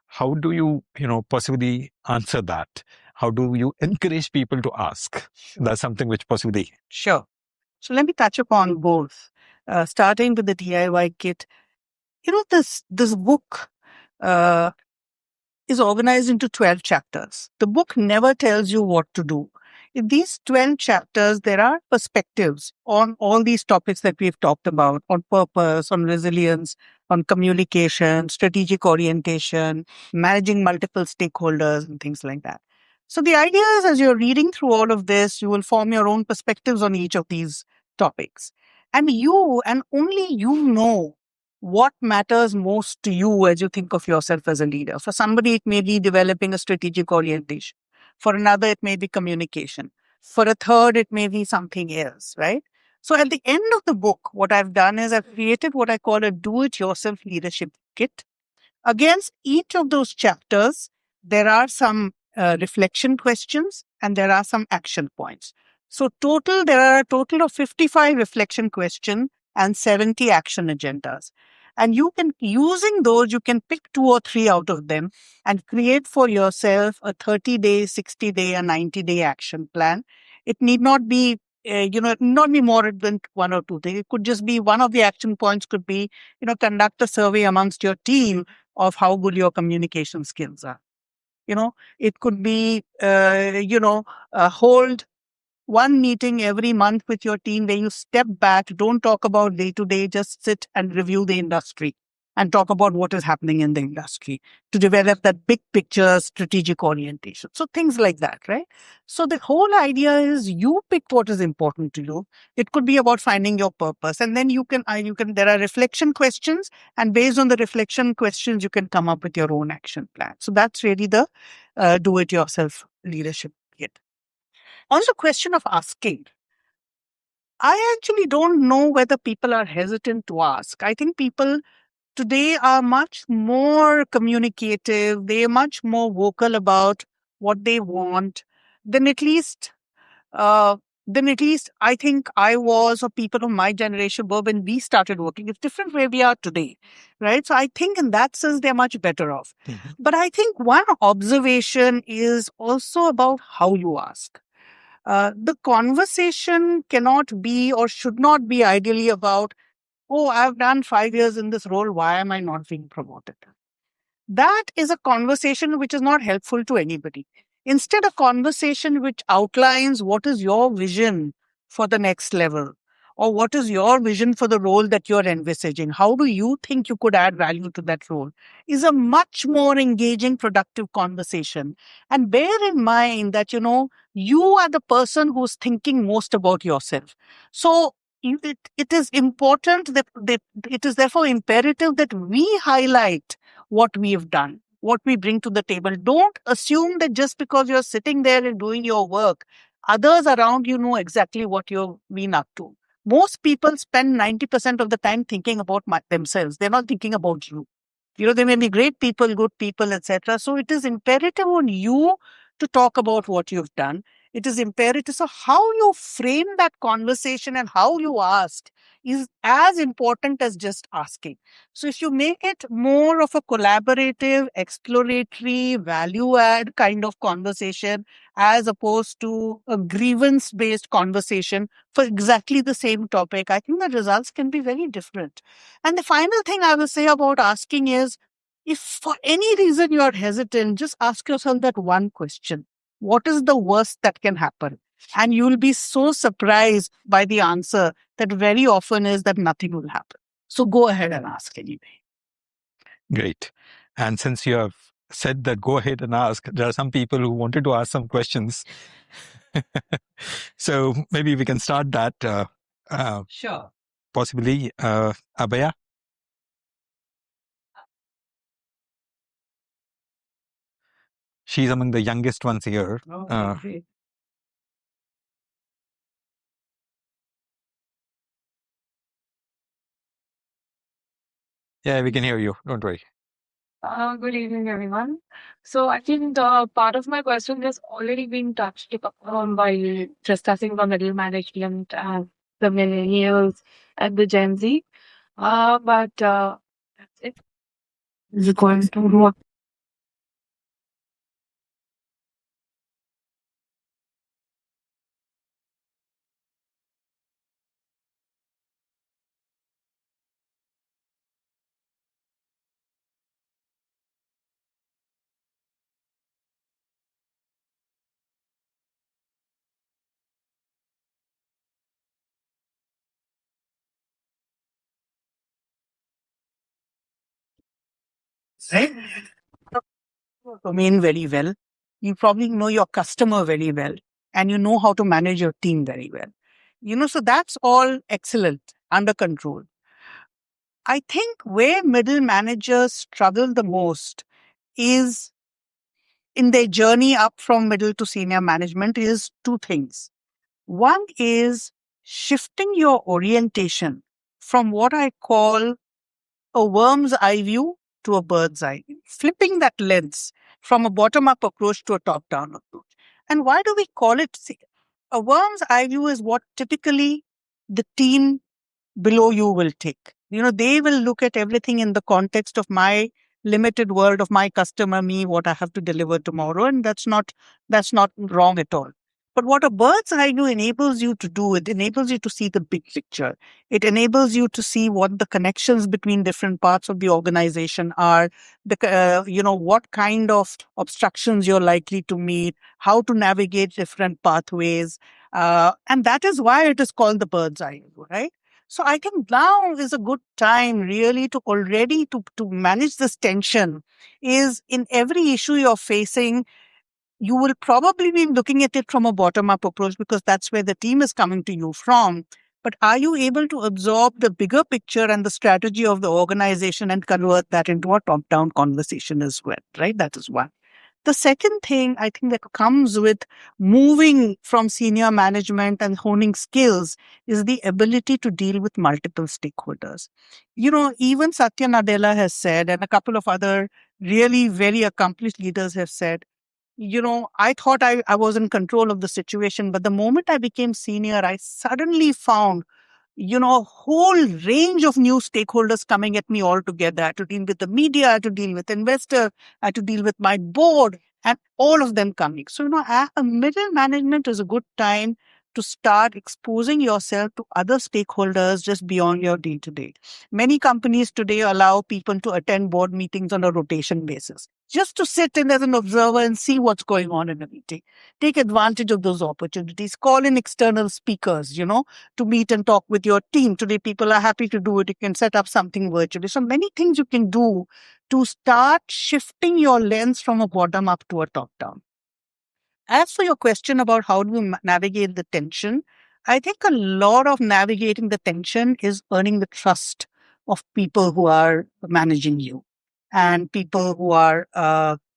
How do you, possibly answer that? how do you encourage people to ask? That's something which possibly. Sure. So let me touch upon both. Starting with the DIY kit. This book uh, is organized into 12 chapters. The book never tells you what to do. In these 12 chapters, there are perspectives on all these topics that we've talked about, on purpose, on resilience, on communication, strategic orientation, managing multiple stakeholders, and things like that. So the idea is, as you're reading through all of this, you will form your own perspectives on each of these topics. And you and only you know what matters most to you as you think of yourself as a leader. For somebody, it may be developing a strategic orientation. For another, it may be communication. For a third, it may be something else, right? So at the end of the book, what I've done is I've created what I call a do-it-yourself leadership kit. Against each of those chapters, there are some reflection questions and there are some action points. So there are a total of 55 reflection questions and 70 action agendas. And using those, you can pick 2 or 3 out of them and create for yourself a 30-day, 60-day, a 90-day action plan. It need not be, it need not be more than 1 or 2 things. It could just be one of the action points could be, conduct a survey amongst your team of how good your communication skills are. It could be, hold one meeting every month with your team where you step back, don't talk about day to day, just sit and review the industry and talk about what is happening in the industry to develop that big picture strategic orientation. So things like that, right? So the whole idea is you pick what is important to you. It could be about finding your purpose. And then there are reflection questions. And based on the reflection questions, you can come up with your own action plan. So that's really the do-it-yourself leadership kit. On the question of asking, I actually don't know whether people are hesitant to ask. I think people today are much more communicative. They are much more vocal about what they want than at least I think I was, or people of my generation were when we started working. It's different where we are today, right? So I think in that sense, they're much better off. Mm-hmm. But I think one observation is also about how you ask. The conversation cannot be or should not be ideally about, oh, I've done 5 years in this role. Why am I not being promoted? That is a conversation which is not helpful to anybody. Instead, a conversation which outlines what is your vision for the next level, or what is your vision for the role that you're envisaging. How do you think you could add value to that role is a much more engaging, productive conversation. And bear in mind that, you are the person who's thinking most about yourself. So it is important that it is therefore imperative that we highlight what we've done, what we bring to the table. Don't assume that just because you're sitting there and doing your work, others around you know exactly what you've been up to. Most people spend 90% of the time thinking about themselves. They're not thinking about you. They may be great people, good people, etc. So it is imperative on you to talk about what you've done. It is imperative. So how you frame that conversation and how you ask is as important as just asking. So if you make it more of a collaborative, exploratory, value add kind of conversation, as opposed to a grievance based conversation for exactly the same topic, I think the results can be very different. And the final thing I will say about asking is, if for any reason you are hesitant, just ask yourself that one question. What is the worst that can happen? And you will be so surprised by the answer that very often is that nothing will happen. So go ahead and ask anyway. Great. And since you have said that go ahead and ask, there are some people who wanted to ask some questions. So maybe we can start that. Sure. Possibly, Abhaya. She's among the youngest ones here. Great. Yeah, we can hear you. Don't worry. Good evening, everyone. So I think the part of my question has already been touched upon by discussing the middle management and the millennials and the Gen Z. But that's it. Is it going to right? Your domain very well. You probably know your customer very well, and you know how to manage your team very well. So that's all excellent, under control. I think where middle managers struggle the most is in their journey up from middle to senior management is two things. One is shifting your orientation from what I call a worm's eye view to a bird's eye, flipping that lens from a bottom up approach to a top down approach. And why do we call it? See, a worm's eye view is what typically the team below you will take. They will look at everything in the context of my limited world of my customer, me, what I have to deliver tomorrow. And that's not wrong at all. But what a bird's eye view enables you to do, it enables you to see the big picture. It enables you to see what the connections between different parts of the organization are, what kind of obstructions you're likely to meet, how to navigate different pathways. And that is why it is called the bird's eye view, right? So I think now is a good time really to manage this tension is in every issue you're facing, you will probably be looking at it from a bottom up approach because that's where the team is coming to you from. But are you able to absorb the bigger picture and the strategy of the organization and convert that into a top down conversation as well, right? That is one. The second thing I think that comes with moving from senior management and honing skills is the ability to deal with multiple stakeholders. Even Satya Nadella has said, and a couple of other really very accomplished leaders have said, I thought I was in control of the situation, but the moment I became senior, I suddenly found a whole range of new stakeholders coming at me all together. I had to deal with the media, I had to deal with investors, I had to deal with my board, and all of them coming. So, a middle management is a good time to start exposing yourself to other stakeholders just beyond your day to day. Many companies today allow people to attend board meetings on a rotation basis, just to sit in as an observer and see what's going on in a meeting. Take advantage of those opportunities. Call in external speakers, to meet and talk with your team. Today, people are happy to do it. You can set up something virtually. So many things you can do to start shifting your lens from a bottom up to a top down. As for your question about how do you navigate the tension, I think a lot of navigating the tension is earning the trust of people who are managing you and people who are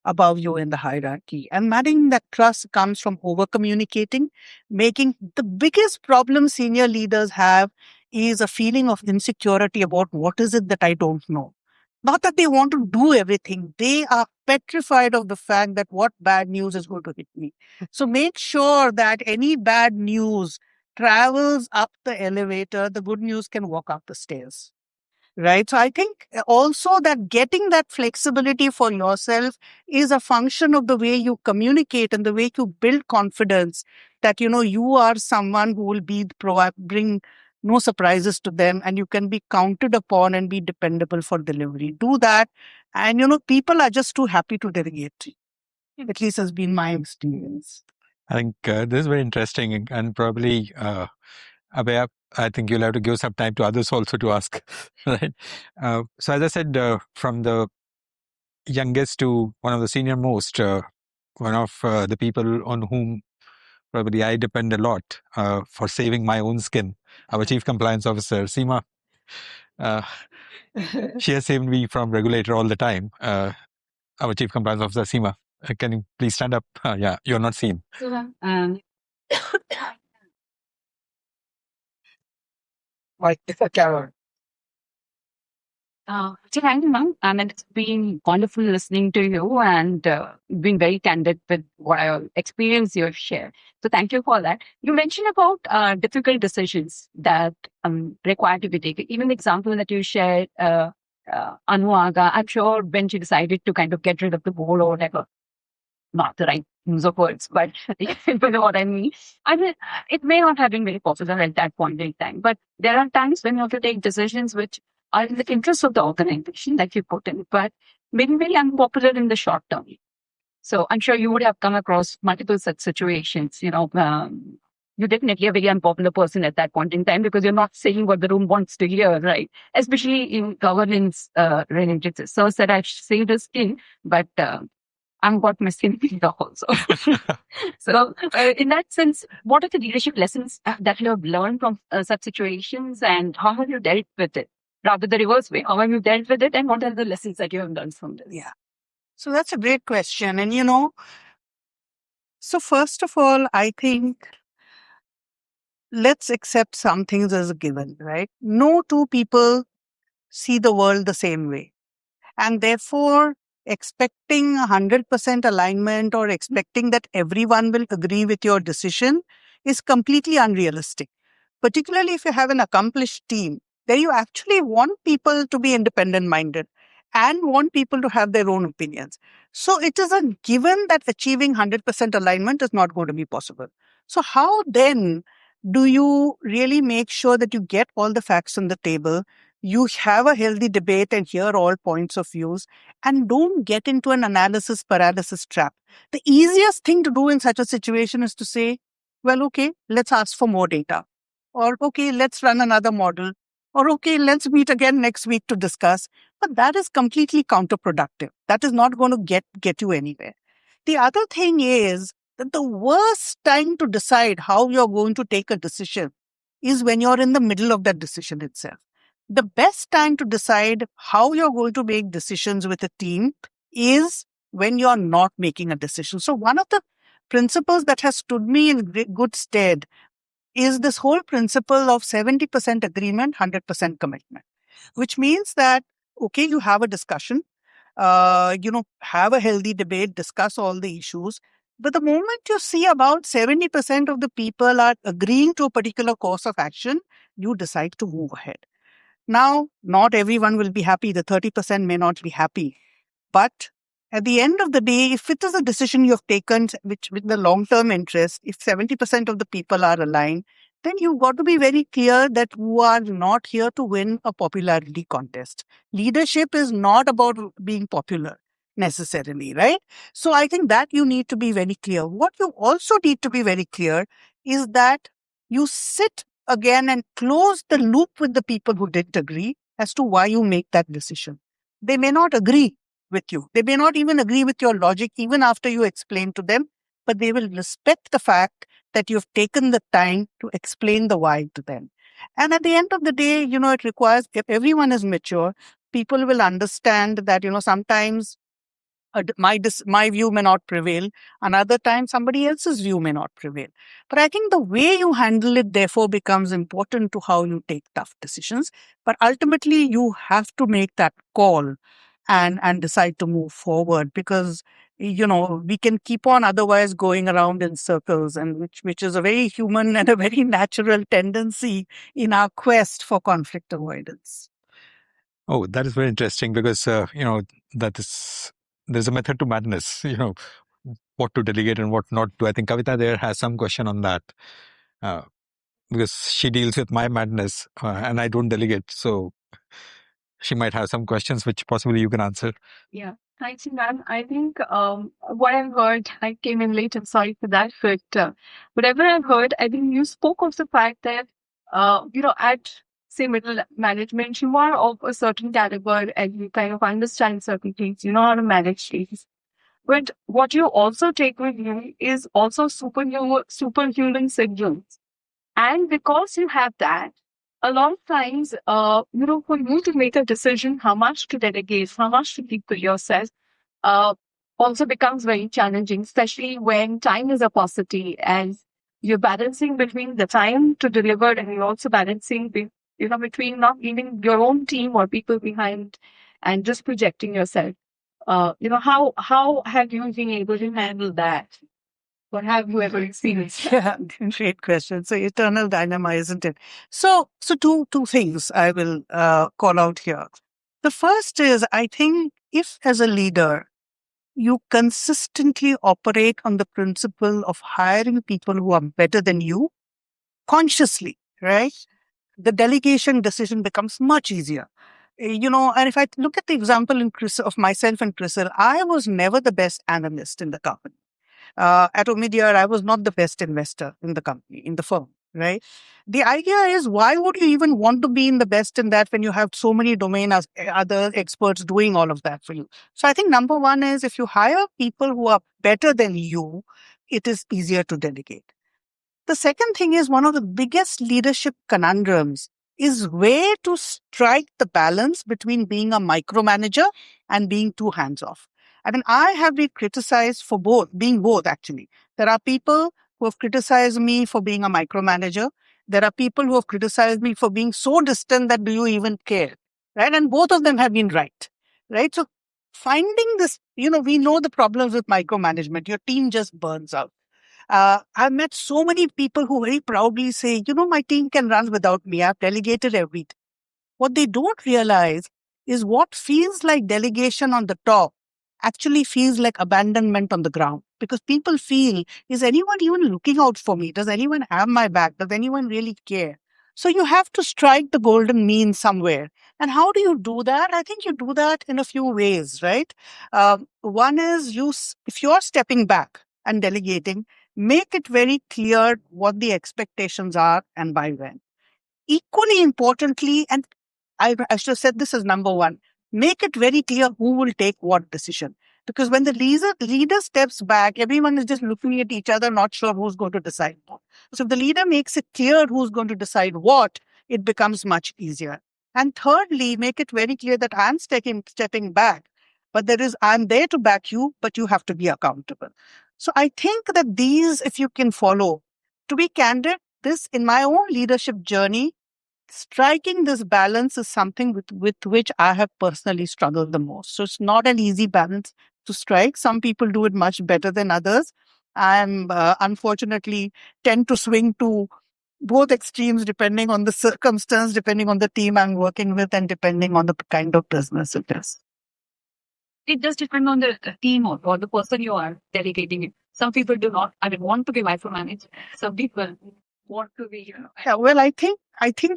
above you in the hierarchy. And managing that trust comes from over communicating, making the biggest problem senior leaders have is a feeling of insecurity about what is it that I don't know. Not that they want to do everything. They are petrified of the fact that what bad news is going to hit me. So make sure that any bad news travels up the elevator. The good news can walk up the stairs. Right. So I think also that getting that flexibility for yourself is a function of the way you communicate and the way you build confidence that, you are someone who will bring no surprises to them and you can be counted upon and be dependable for delivery. Do that. And, people are just too happy to delegate. At least has been my experience. I think this is very interesting and probably Abhay, I think you'll have to give some time to others also to ask. Right. So as I said, from the youngest to one of the senior most, one of the people on whom probably I depend a lot for saving my own skin, our Chief Compliance Officer, Seema. She has saved me from regulator all the time. Our Chief Compliance Officer, Seema. Can you please stand up? Yeah, you're not seen. Like a carrot. Thank you, ma'am. And it's been wonderful listening to you and being very candid with what I experience you have shared. So thank you for that. You mentioned about difficult decisions that require to be taken. Even the example that you shared, Anuaga, I'm sure when she decided to kind of get rid of the board or whatever, not the right use of words, but you know what I mean. I mean, it may not have been very popular at that point in time, but there are times when you have to take decisions which are in the interest of the organization that you put in, but maybe very unpopular in the short term. So I'm sure you would have come across multiple such situations, you're definitely a very unpopular person at that point in time because you're not saying what the room wants to hear, right? Especially in governance related. So said I've saved a skin, but I've got my skin peeled off also. So in that sense, what are the leadership lessons that you have learned from such situations, and how have you dealt with it? Rather the reverse way, how have you dealt with it, and what are the lessons that you have learned from this? Yeah. So that's a great question. And so first of all, I think let's accept some things as a given, right? No two people see the world the same way. And therefore, expecting 100% alignment or expecting that everyone will agree with your decision is completely unrealistic. Particularly if you have an accomplished team, then you actually want people to be independent minded and want people to have their own opinions. So it is a given that achieving 100% alignment is not going to be possible. So how then do you really make sure that you get all the facts on the table, you have a healthy debate and hear all points of views, and don't get into an analysis paralysis trap? The easiest thing to do in such a situation is to say, well, okay, let's ask for more data. Or, okay, let's run another model. Or, okay, let's meet again next week to discuss. But that is completely counterproductive. That is not going to get you anywhere. The other thing is that the worst time to decide how you're going to take a decision is when you're in the middle of that decision itself. The best time to decide how you're going to make decisions with a team is when you're not making a decision. So one of the principles that has stood me in good stead is this whole principle of 70% agreement, 100% commitment, which means that, okay, you have a discussion, have a healthy debate, discuss all the issues. But the moment you see about 70% of the people are agreeing to a particular course of action, you decide to move ahead. Now, not everyone will be happy. The 30% may not be happy. But at the end of the day, if it is a decision you have taken which with the long-term interest, if 70% of the people are aligned, then you've got to be very clear that you are not here to win a popularity contest. Leadership is not about being popular necessarily, right? So I think that you need to be very clear. What you also need to be very clear is that you sit again and close the loop with the people who didn't agree as to why you make that decision. They may not agree with you. They may not even agree with your logic even after you explain to them, but they will respect the fact that you've taken the time to explain the why to them. And at the end of the day, it requires, if everyone is mature, people will understand that, sometimes my view may not prevail. Another time, somebody else's view may not prevail. But I think the way you handle it, therefore, becomes important to how you take tough decisions. But ultimately, you have to make that call and decide to move forward, because we can keep on otherwise going around in circles, and which is a very human and a very natural tendency in our quest for conflict avoidance. Oh, that is very interesting because, that is, there's a method to madness, what to delegate and what not to. I think Kavita there has some question on that because she deals with my madness and I don't delegate. So she might have some questions which possibly you can answer. Yeah. Thanks, ma'am. I think what I've heard, I came in late, I'm sorry for that, but whatever I've heard, I think you spoke of the fact that, at, say, middle management, you are of a certain caliber and you kind of understand certain things, you know how to manage things. But what you also take with you is also superhuman signals. And because you have that, a lot of times, for you to make a decision how much to delegate, how much to keep to yourself, uh, also becomes very challenging, especially when time is a paucity and you're balancing between the time to deliver and you're also balancing, between not leaving your own team or people behind and just projecting yourself. How have you been able to handle that? What have you ever experienced? Yeah, great question. So eternal dilemma, isn't it? So two things I will call out here. The first is, I think, if as a leader you consistently operate on the principle of hiring people who are better than you consciously, right? The delegation decision becomes much easier. And if I look at the example of myself and CRISIL, I was never the best analyst in the company. At Omidyar, I was not the best investor in the company, in the firm, right? The idea is, why would you even want to be in the best in that when you have so many other experts doing all of that for you? So I think number one is, if you hire people who are better than you, it is easier to delegate. The second thing is, one of the biggest leadership conundrums is where to strike the balance between being a micromanager and being too hands off. I mean, I have been criticized for being both actually. There are people who have criticized me for being a micromanager. There are people who have criticized me for being so distant that do you even care? Right? And both of them have been right. Right? So finding this, we know the problems with micromanagement. Your team just burns out. I've met so many people who very proudly say, my team can run without me. I've delegated everything. What they don't realize is what feels like delegation on the top actually feels like abandonment on the ground, because people feel, is anyone even looking out for me? Does anyone have my back? Does anyone really care? So you have to strike the golden mean somewhere. And how do you do that? I think you do that in a few ways, right? One is, if you're stepping back and delegating, make it very clear what the expectations are and by when. Equally importantly, and I should have said this as number one, make it very clear who will take what decision. Because when the leader steps back, everyone is just looking at each other, not sure who's going to decide what. So if the leader makes it clear who's going to decide what, it becomes much easier. And thirdly, make it very clear that I'm stepping back, but I'm there to back you, but you have to be accountable. So I think that these, if you can follow, to be candid, this in my own leadership journey, striking this balance is something with which I have personally struggled the most. So it's not an easy balance to strike. Some people do it much better than others. I'm unfortunately tend to swing to both extremes depending on the circumstance, depending on the team I'm working with, and depending on the kind of business it is. It does depend on the team or the person you are delegating it. Some people do not, want to be micromanaged. Some people want to be, Yeah, well, I think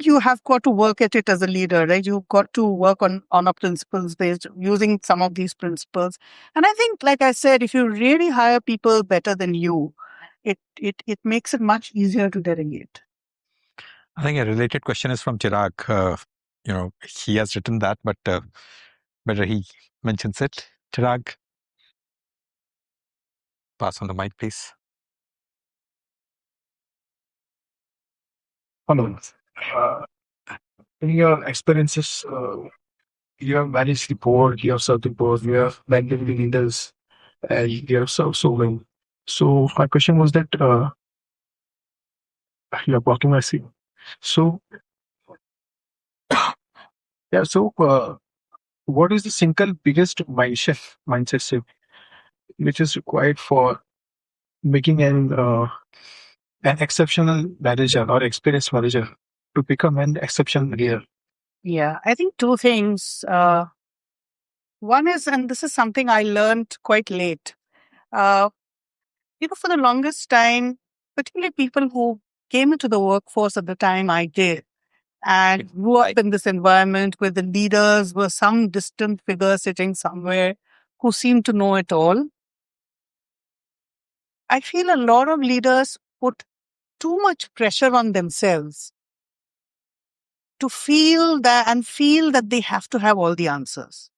you have got to work at it as a leader, right? You've got to work on a principles based, using some of these principles. And I think, like I said, if you really hire people better than you, it makes it much easier to delegate. I think a related question is from Chirag. He has written that, but better he mentions it. Chirag, pass on the mic, please. Hello. In your experiences, you have managed the board, you have served the board, you have mentored the leaders, and you have served so well. So my question was that you are blocking my screen. So yeah. So what is the single biggest mindset shift which is required for making an exceptional manager or experienced manager to become an exceptional leader? Yeah, I think two things. One is, and this is something I learned quite late. For the longest time, particularly people who came into the workforce at the time I did, and grew up in this environment where the leaders were some distant figure sitting somewhere who seemed to know it all. I feel a lot of leaders put too much pressure on themselves to feel that they have to have all the answers.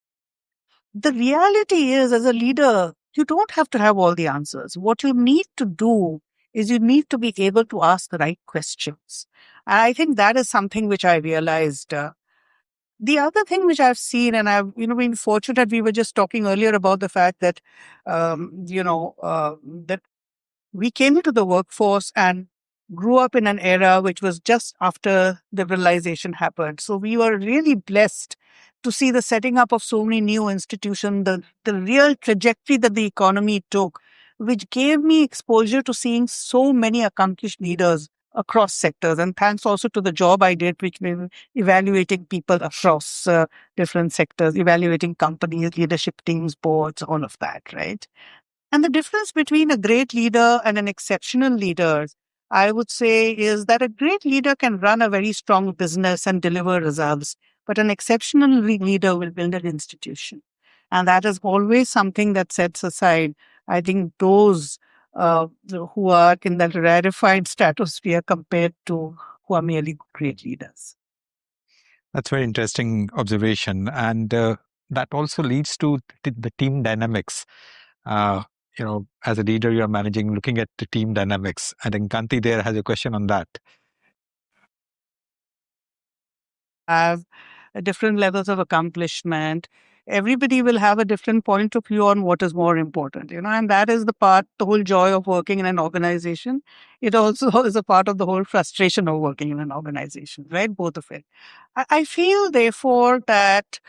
The reality is, as a leader, you don't have to have all the answers. What you need to do is you need to be able to ask the right questions. And I think that is something which I realized. The other thing which I've seen, and I've been fortunate, we were just talking earlier about the fact that, that we came into the workforce and grew up in an era which was just after liberalization happened. So we were really blessed to see the setting up of so many new institutions, the real trajectory that the economy took, which gave me exposure to seeing so many accomplished leaders across sectors. And thanks also to the job I did, which means evaluating people across different sectors, evaluating companies, leadership teams, boards, all of that, right? And the difference between a great leader and an exceptional leader, I would say, is that a great leader can run a very strong business and deliver results, but an exceptional leader will build an institution. And that is always something that sets aside, I think, those who are in that rarefied stratosphere compared to who are merely great leaders. That's very interesting observation, and that also leads to the team dynamics. Uh, as a leader, you are managing, looking at the team dynamics. I think Kanti there has a question on that. Have different levels of accomplishment. Everybody will have a different point of view on what is more important, and that is the whole joy of working in an organization. It also is a part of the whole frustration of working in an organization, right? Both of it. I feel, therefore, that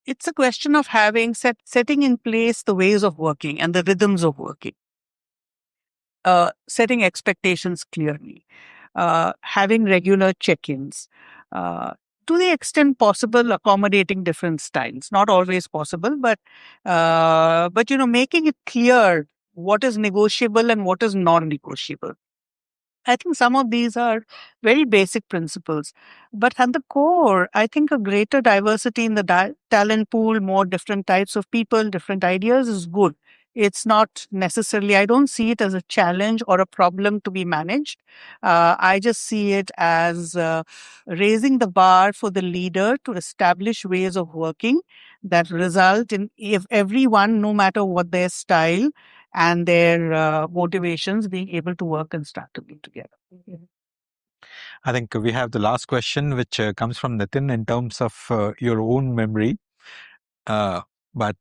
it's a question of setting in place the ways of working and the rhythms of working, setting expectations clearly, having regular check-ins, to the extent possible, accommodating different styles. Not always possible, but making it clear what is negotiable and what is non-negotiable. I think some of these are very basic principles. But at the core, I think a greater diversity in the talent pool, more different types of people, different ideas is good. It's not necessarily, I don't see it as a challenge or a problem to be managed. I just see it as raising the bar for the leader to establish ways of working that result in, if everyone, no matter what their style, and their motivations, being able to work and start to be together. I think we have the last question, which comes from Nitin in terms of your own memory. But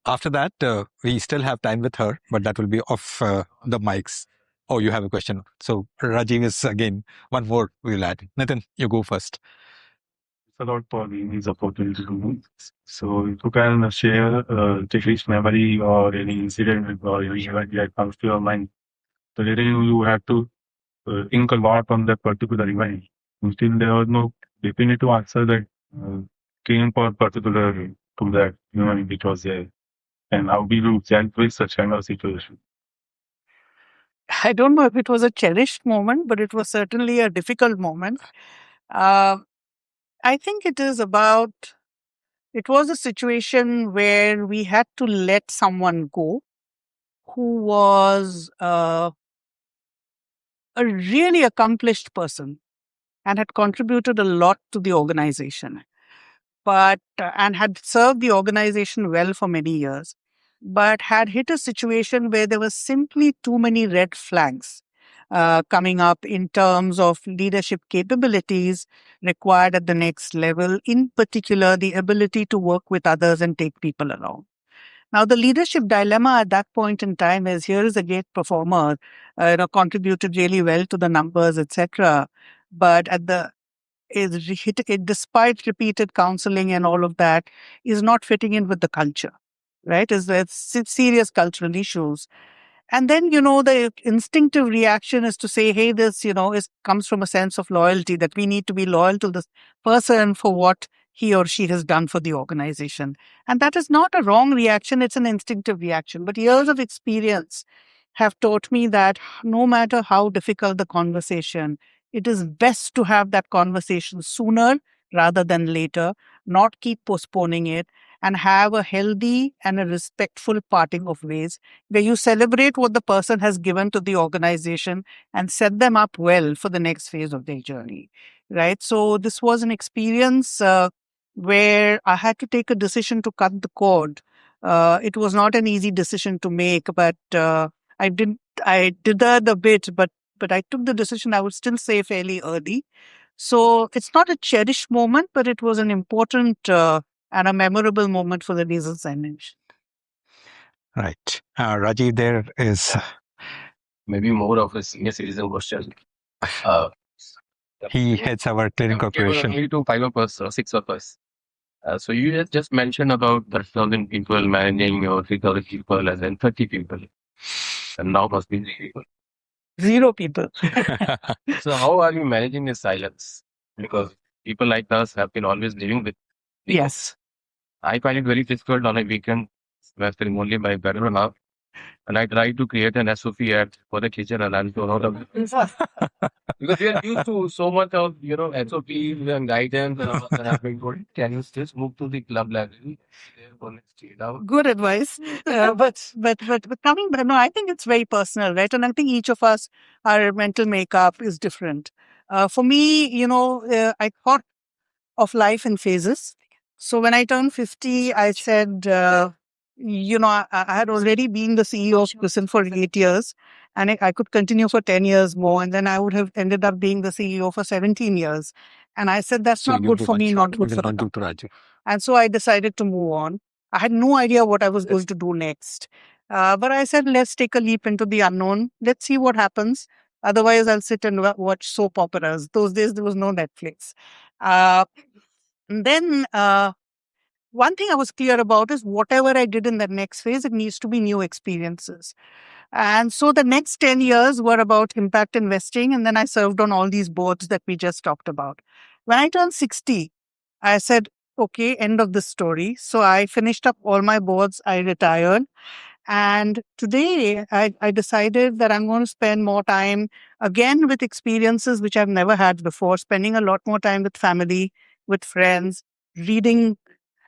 after that, we still have time with her, but that will be off the mics. Oh, you have a question. So Rajiv is again one more we'll add. Nitin, you go first. A lot for these opportunities to move. So if you can share checklist memory or any incident or any event that comes to your mind, so wherein you have to think a lot on that particular event. And still there was no definitive answer that came for particular to that event which was there. And how do you deal with such kind of situation? I don't know if it was a cherished moment, but it was certainly a difficult moment. I think it was a situation where we had to let someone go who was a really accomplished person and had contributed a lot to the organization, and had served the organization well for many years, but had hit a situation where there were simply too many red flags coming up in terms of leadership capabilities required at the next level, in particular, the ability to work with others and take people along. Now, the leadership dilemma at that point in time is, here is a great performer, contributed really well to the numbers, etc. But despite repeated counseling and all of that, is not fitting in with the culture, right? There's serious cultural issues. And then, the instinctive reaction is to say, hey, this, comes from a sense of loyalty, that we need to be loyal to this person for what he or she has done for the organization. And that is not a wrong reaction. It's an instinctive reaction. But years of experience have taught me that no matter how difficult the conversation, it is best to have that conversation sooner rather than later, not keep postponing it, and have a healthy and a respectful parting of ways where you celebrate what the person has given to the organization and set them up well for the next phase of their journey, right? So this was an experience where I had to take a decision to cut the cord. It was not an easy decision to make, but I did that a bit, but I took the decision, I would still say, fairly early. So it's not a cherished moment, but it was an important and a memorable moment for the reasons I mentioned. Right. Rajiv, there is maybe more of a senior citizen question. He heads our clearing corporation. Only to 5 of us or 6 of us. So you just mentioned about 30,000 people managing or 3,000 people and then 30 people. And now must be 3 people. 0 people. So how are you managing the silence? Because people like us have been always living with people. Yes. I find it very difficult on a weekend where I'm only my better half. And I tried to create an SOP ad for the kitchen and I'm out of because we are used to so much of SOPs and guidance and all that have been good. Can you just move to the club library there for next 8 hours? Good advice. But coming back, no, I think it's very personal, right? And I think each of us, our mental makeup is different. For me, I thought of life in phases. So when I turned 50, I said, I had already been the CEO of CRISIL for 8 years, and I could continue for 10 years more. And then I would have ended up being the CEO for 17 years. And I said, that's not good for me, not good for the company. And so I decided to move on. I had no idea what I was going to do next. But I said, let's take a leap into the unknown. Let's see what happens. Otherwise, I'll sit and watch soap operas. Those days, there was no Netflix. And then one thing I was clear about is whatever I did in the next phase, it needs to be new experiences. And so the next 10 years were about impact investing. And then I served on all these boards that we just talked about. When I turned 60, I said, okay, end of the story. So I finished up all my boards. I retired. And today I decided that I'm going to spend more time again with experiences which I've never had before, spending a lot more time with family, with friends, reading.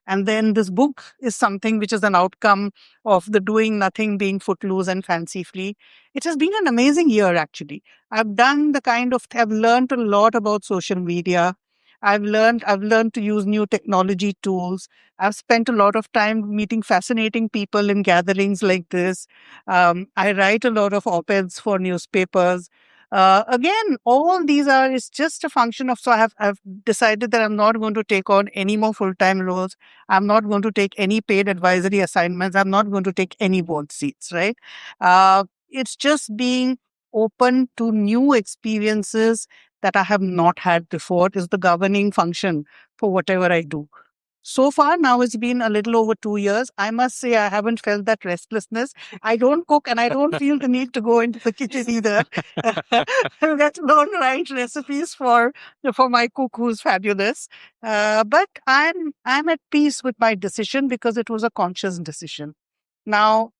And then this book is something which is an outcome of the doing nothing, being footloose and fancy free. It has been an amazing year, actually. I've learned a lot about social media. I've learned to use new technology tools. I've spent a lot of time meeting fascinating people in gatherings like this. I write a lot of op-eds for newspapers. Again, all these it's just a function of, so I've decided that I'm not going to take on any more full-time roles. I'm not going to take any paid advisory assignments. I'm not going to take any board seats, right? It's just being open to new experiences that I have not had before is the governing function for whatever I do. So far, now it's been a little over 2 years. I must say, I haven't felt that restlessness. I don't cook and I don't feel the need to go into the kitchen either. Let alone write recipes for my cook who's fabulous. But I'm at peace with my decision because it was a conscious decision. Now,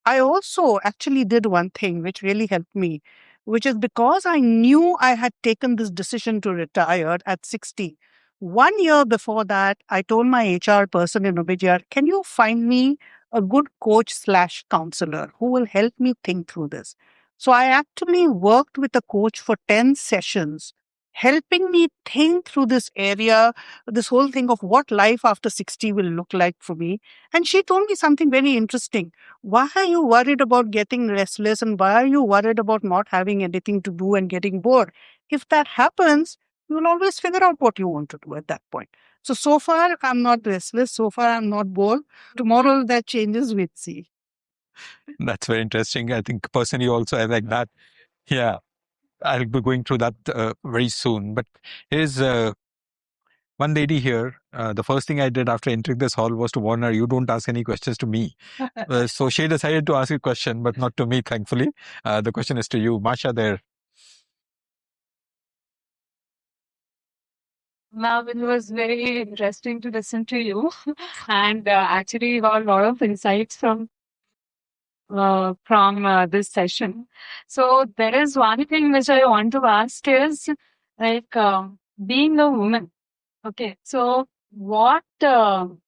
I also actually did one thing which really helped me, which is because I knew I had taken this decision to retire at 60. 1 year before that, I told my HR person in Obidjar, can you find me a good coach/counselor who will help me think through this? So I actually worked with a coach for 10 sessions, helping me think through this area, this whole thing of what life after 60 will look like for me. And she told me something very interesting. Why are you worried about getting restless and why are you worried about not having anything to do and getting bored? If that happens, you'll always figure out what you want to do at that point. So far, I'm not restless. So far, I'm not bored. Tomorrow, that changes, we'll see. That's very interesting. I think personally also I like that. Yeah, I'll be going through that very soon. But here's one lady here. The first thing I did after entering this hall was to warn her, you don't ask any questions to me. So she decided to ask a question, but not to me, thankfully. The question is to you. Masha there. Now, it was very interesting to listen to you, and actually got a lot of insights from this session. So there is one thing which I want to ask is like being a woman. Okay, so what when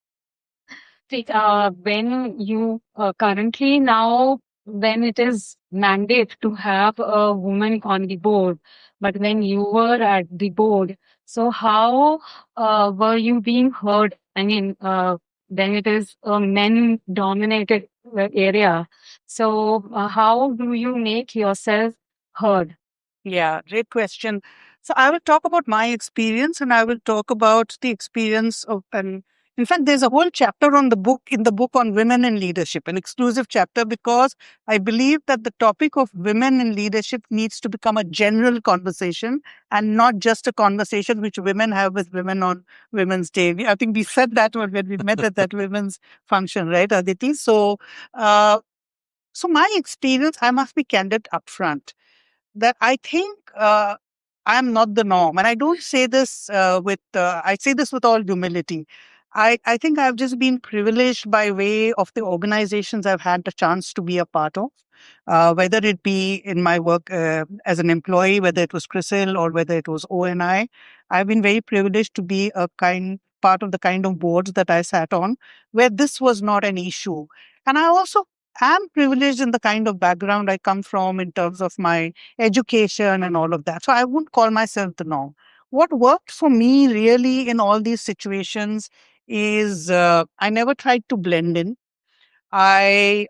you currently now when it is mandate to have a woman on the board, but when you were at the board, so how were you being heard? I mean, when it is a men-dominated area, so how do you make yourself heard? Yeah, great question. So I will talk about my experience and I will talk about the experience of, and in fact, there's a whole chapter in the book on women in leadership, an exclusive chapter, because I believe that the topic of women in leadership needs to become a general conversation and not just a conversation which women have with women on Women's Day. I think we said that when we met at that women's function, right, Aditi? So my experience, I must be candid upfront that I think I'm not the norm. And I don't say this I say this with all humility. I think I've just been privileged by way of the organizations I've had the chance to be a part of, whether it be in my work as an employee, whether it was CRISIL or whether it was ONI. I've been very privileged to be a part of the kind of boards that I sat on where this was not an issue. And I also am privileged in the kind of background I come from in terms of my education and all of that. So I wouldn't call myself the norm. What worked for me really in all these situations is I never tried to blend in. I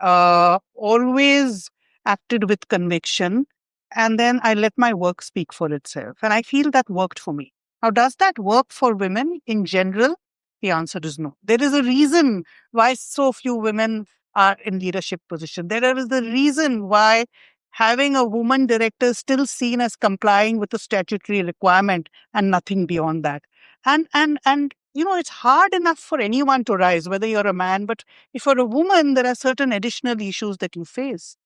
always acted with conviction, and then I let my work speak for itself. And I feel that worked for me. Now, does that work for women in general? The answer is no. There is a reason why so few women are in leadership position. There is a reason why having a woman director is still seen as complying with the statutory requirement and nothing beyond that. And it's hard enough for anyone to rise, whether you're a man, but if you're a woman, there are certain additional issues that you face.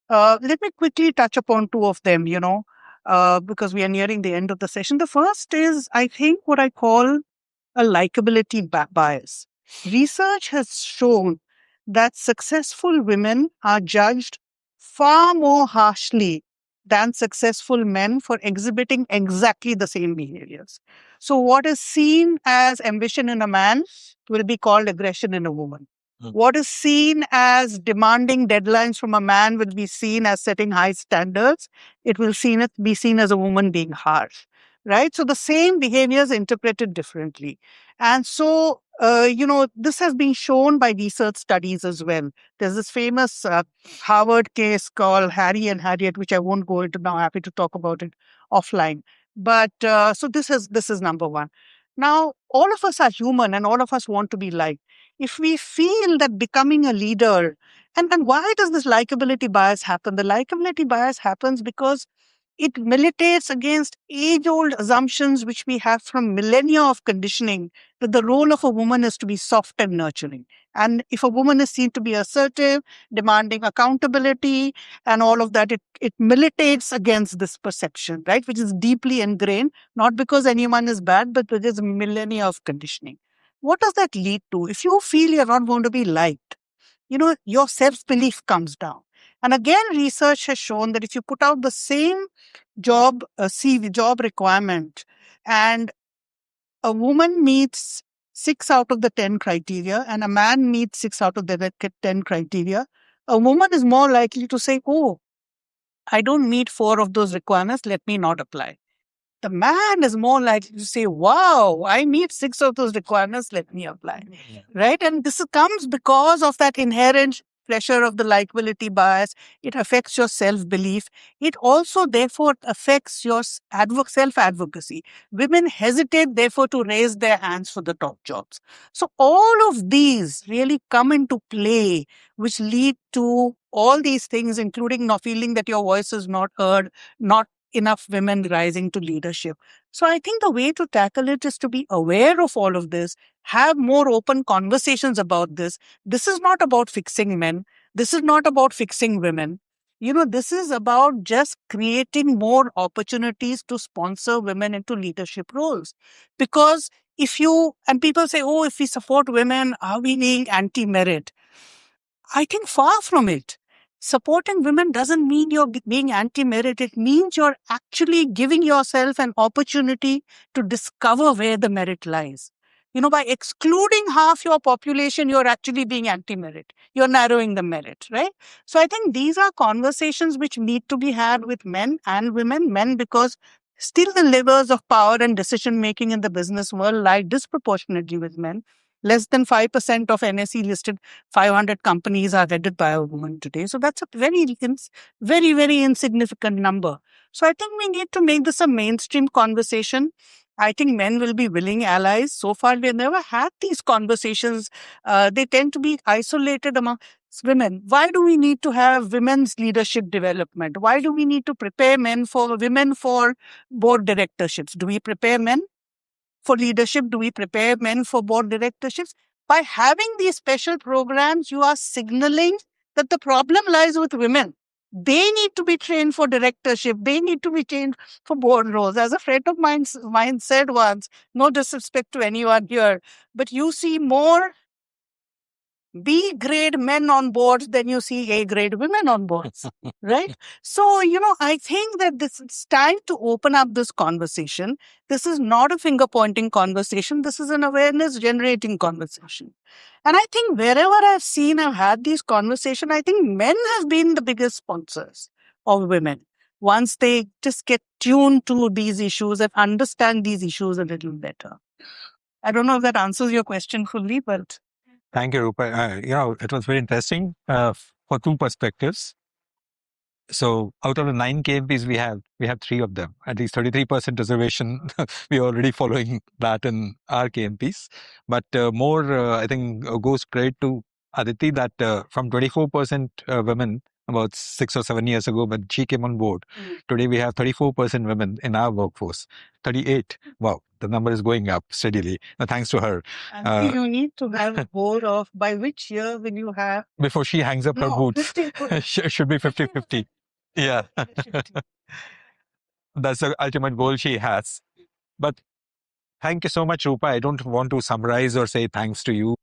Let me quickly touch upon two of them, because we are nearing the end of the session. The first is, I think, what I call a likability bias. Research has shown that successful women are judged far more harshly than successful men for exhibiting exactly the same behaviors. So, what is seen as ambition in a man will be called aggression in a woman. What is seen as demanding deadlines from a man will be seen as setting high standards. It will be seen as a woman being harsh, right? So the same behavior is interpreted differently. And so, this has been shown by research studies as well. There's this famous Harvard case called Harry and Harriet, which I won't go into now. Happy to talk about it offline. But so this is number one. Now, all of us are human and all of us want to be liked. If we feel that becoming a leader, and why does this likability bias happen? The likability bias happens because it militates against age-old assumptions which we have from millennia of conditioning that the role of a woman is to be soft and nurturing. And if a woman is seen to be assertive, demanding accountability, and all of that, it militates against this perception, right? Which is deeply ingrained, not because anyone is bad, but because of millennia of conditioning. What does that lead to? If you feel you're not going to be liked, your self-belief comes down. And again, research has shown that if you put out the same job CV, job requirement, and a woman meets 6 out of the 10 criteria and a man meets 6 out of the 10 criteria, a woman is more likely to say, oh, I don't meet 4 of those requirements, let me not apply. The man is more likely to say, wow, I meet 6 of those requirements, let me apply. Right? And this comes because of that inherent pressure of the likability bias. It affects your self-belief. It also, therefore, affects your self-advocacy. Women hesitate, therefore, to raise their hands for the top jobs. So all of these really come into play, which lead to all these things, including not feeling that your voice is not heard, not enough women rising to leadership. So I think the way to tackle it is to be aware of all of this, have more open conversations about this. This is not about fixing men. This is not about fixing women. This is about just creating more opportunities to sponsor women into leadership roles. Because and people say, oh, if we support women, are we being anti-merit? I think far from it. Supporting women doesn't mean you're being anti-merit. It means you're actually giving yourself an opportunity to discover where the merit lies. By excluding half your population, you're actually being anti-merit. You're narrowing the merit, right? So I think these are conversations which need to be had with men and women. Men, because still the levers of power and decision-making in the business world lie disproportionately with men. Less than 5% of NSE listed 500 companies are headed by a woman today. So that's a very, very, very insignificant number. So I think we need to make this a mainstream conversation. I think men will be willing allies. So far, we've never had these conversations. They tend to be isolated among women. Why do we need to have women's leadership development? Why do we need to prepare women for board directorships? Do we prepare men for leadership? Do we prepare men for board directorships? By having these special programs, you are signaling that the problem lies with women. They need to be trained for directorship. They need to be trained for board roles. As a friend of mine said once, no disrespect to anyone here, but you see more B grade men on boards than you see A grade women on boards, right? So, I think that it's time to open up this conversation. This is not a finger pointing conversation. This is an awareness generating conversation. And I think wherever I've had these conversations, I think men have been the biggest sponsors of women. Once they just get tuned to these issues and understand these issues a little better. I don't know if that answers your question fully, but... Thank you, Roopa. It was very interesting for two perspectives. So out of the 9 KMPs we have 3 of them. At least 33% reservation. We're already following that in our KMPs. But more, I think, goes credit to Aditi that from 24% women about 6 or 7 years ago when she came on board, today we have 34% women in our workforce. 38. Wow, the number is going up steadily. Thanks to her. And you need to have a goal of by which year will you have... Before she hangs up her boots. Should be 50-50. Yeah. That's the ultimate goal she has. But thank you so much, Roopa. I don't want to summarize or say thanks to you.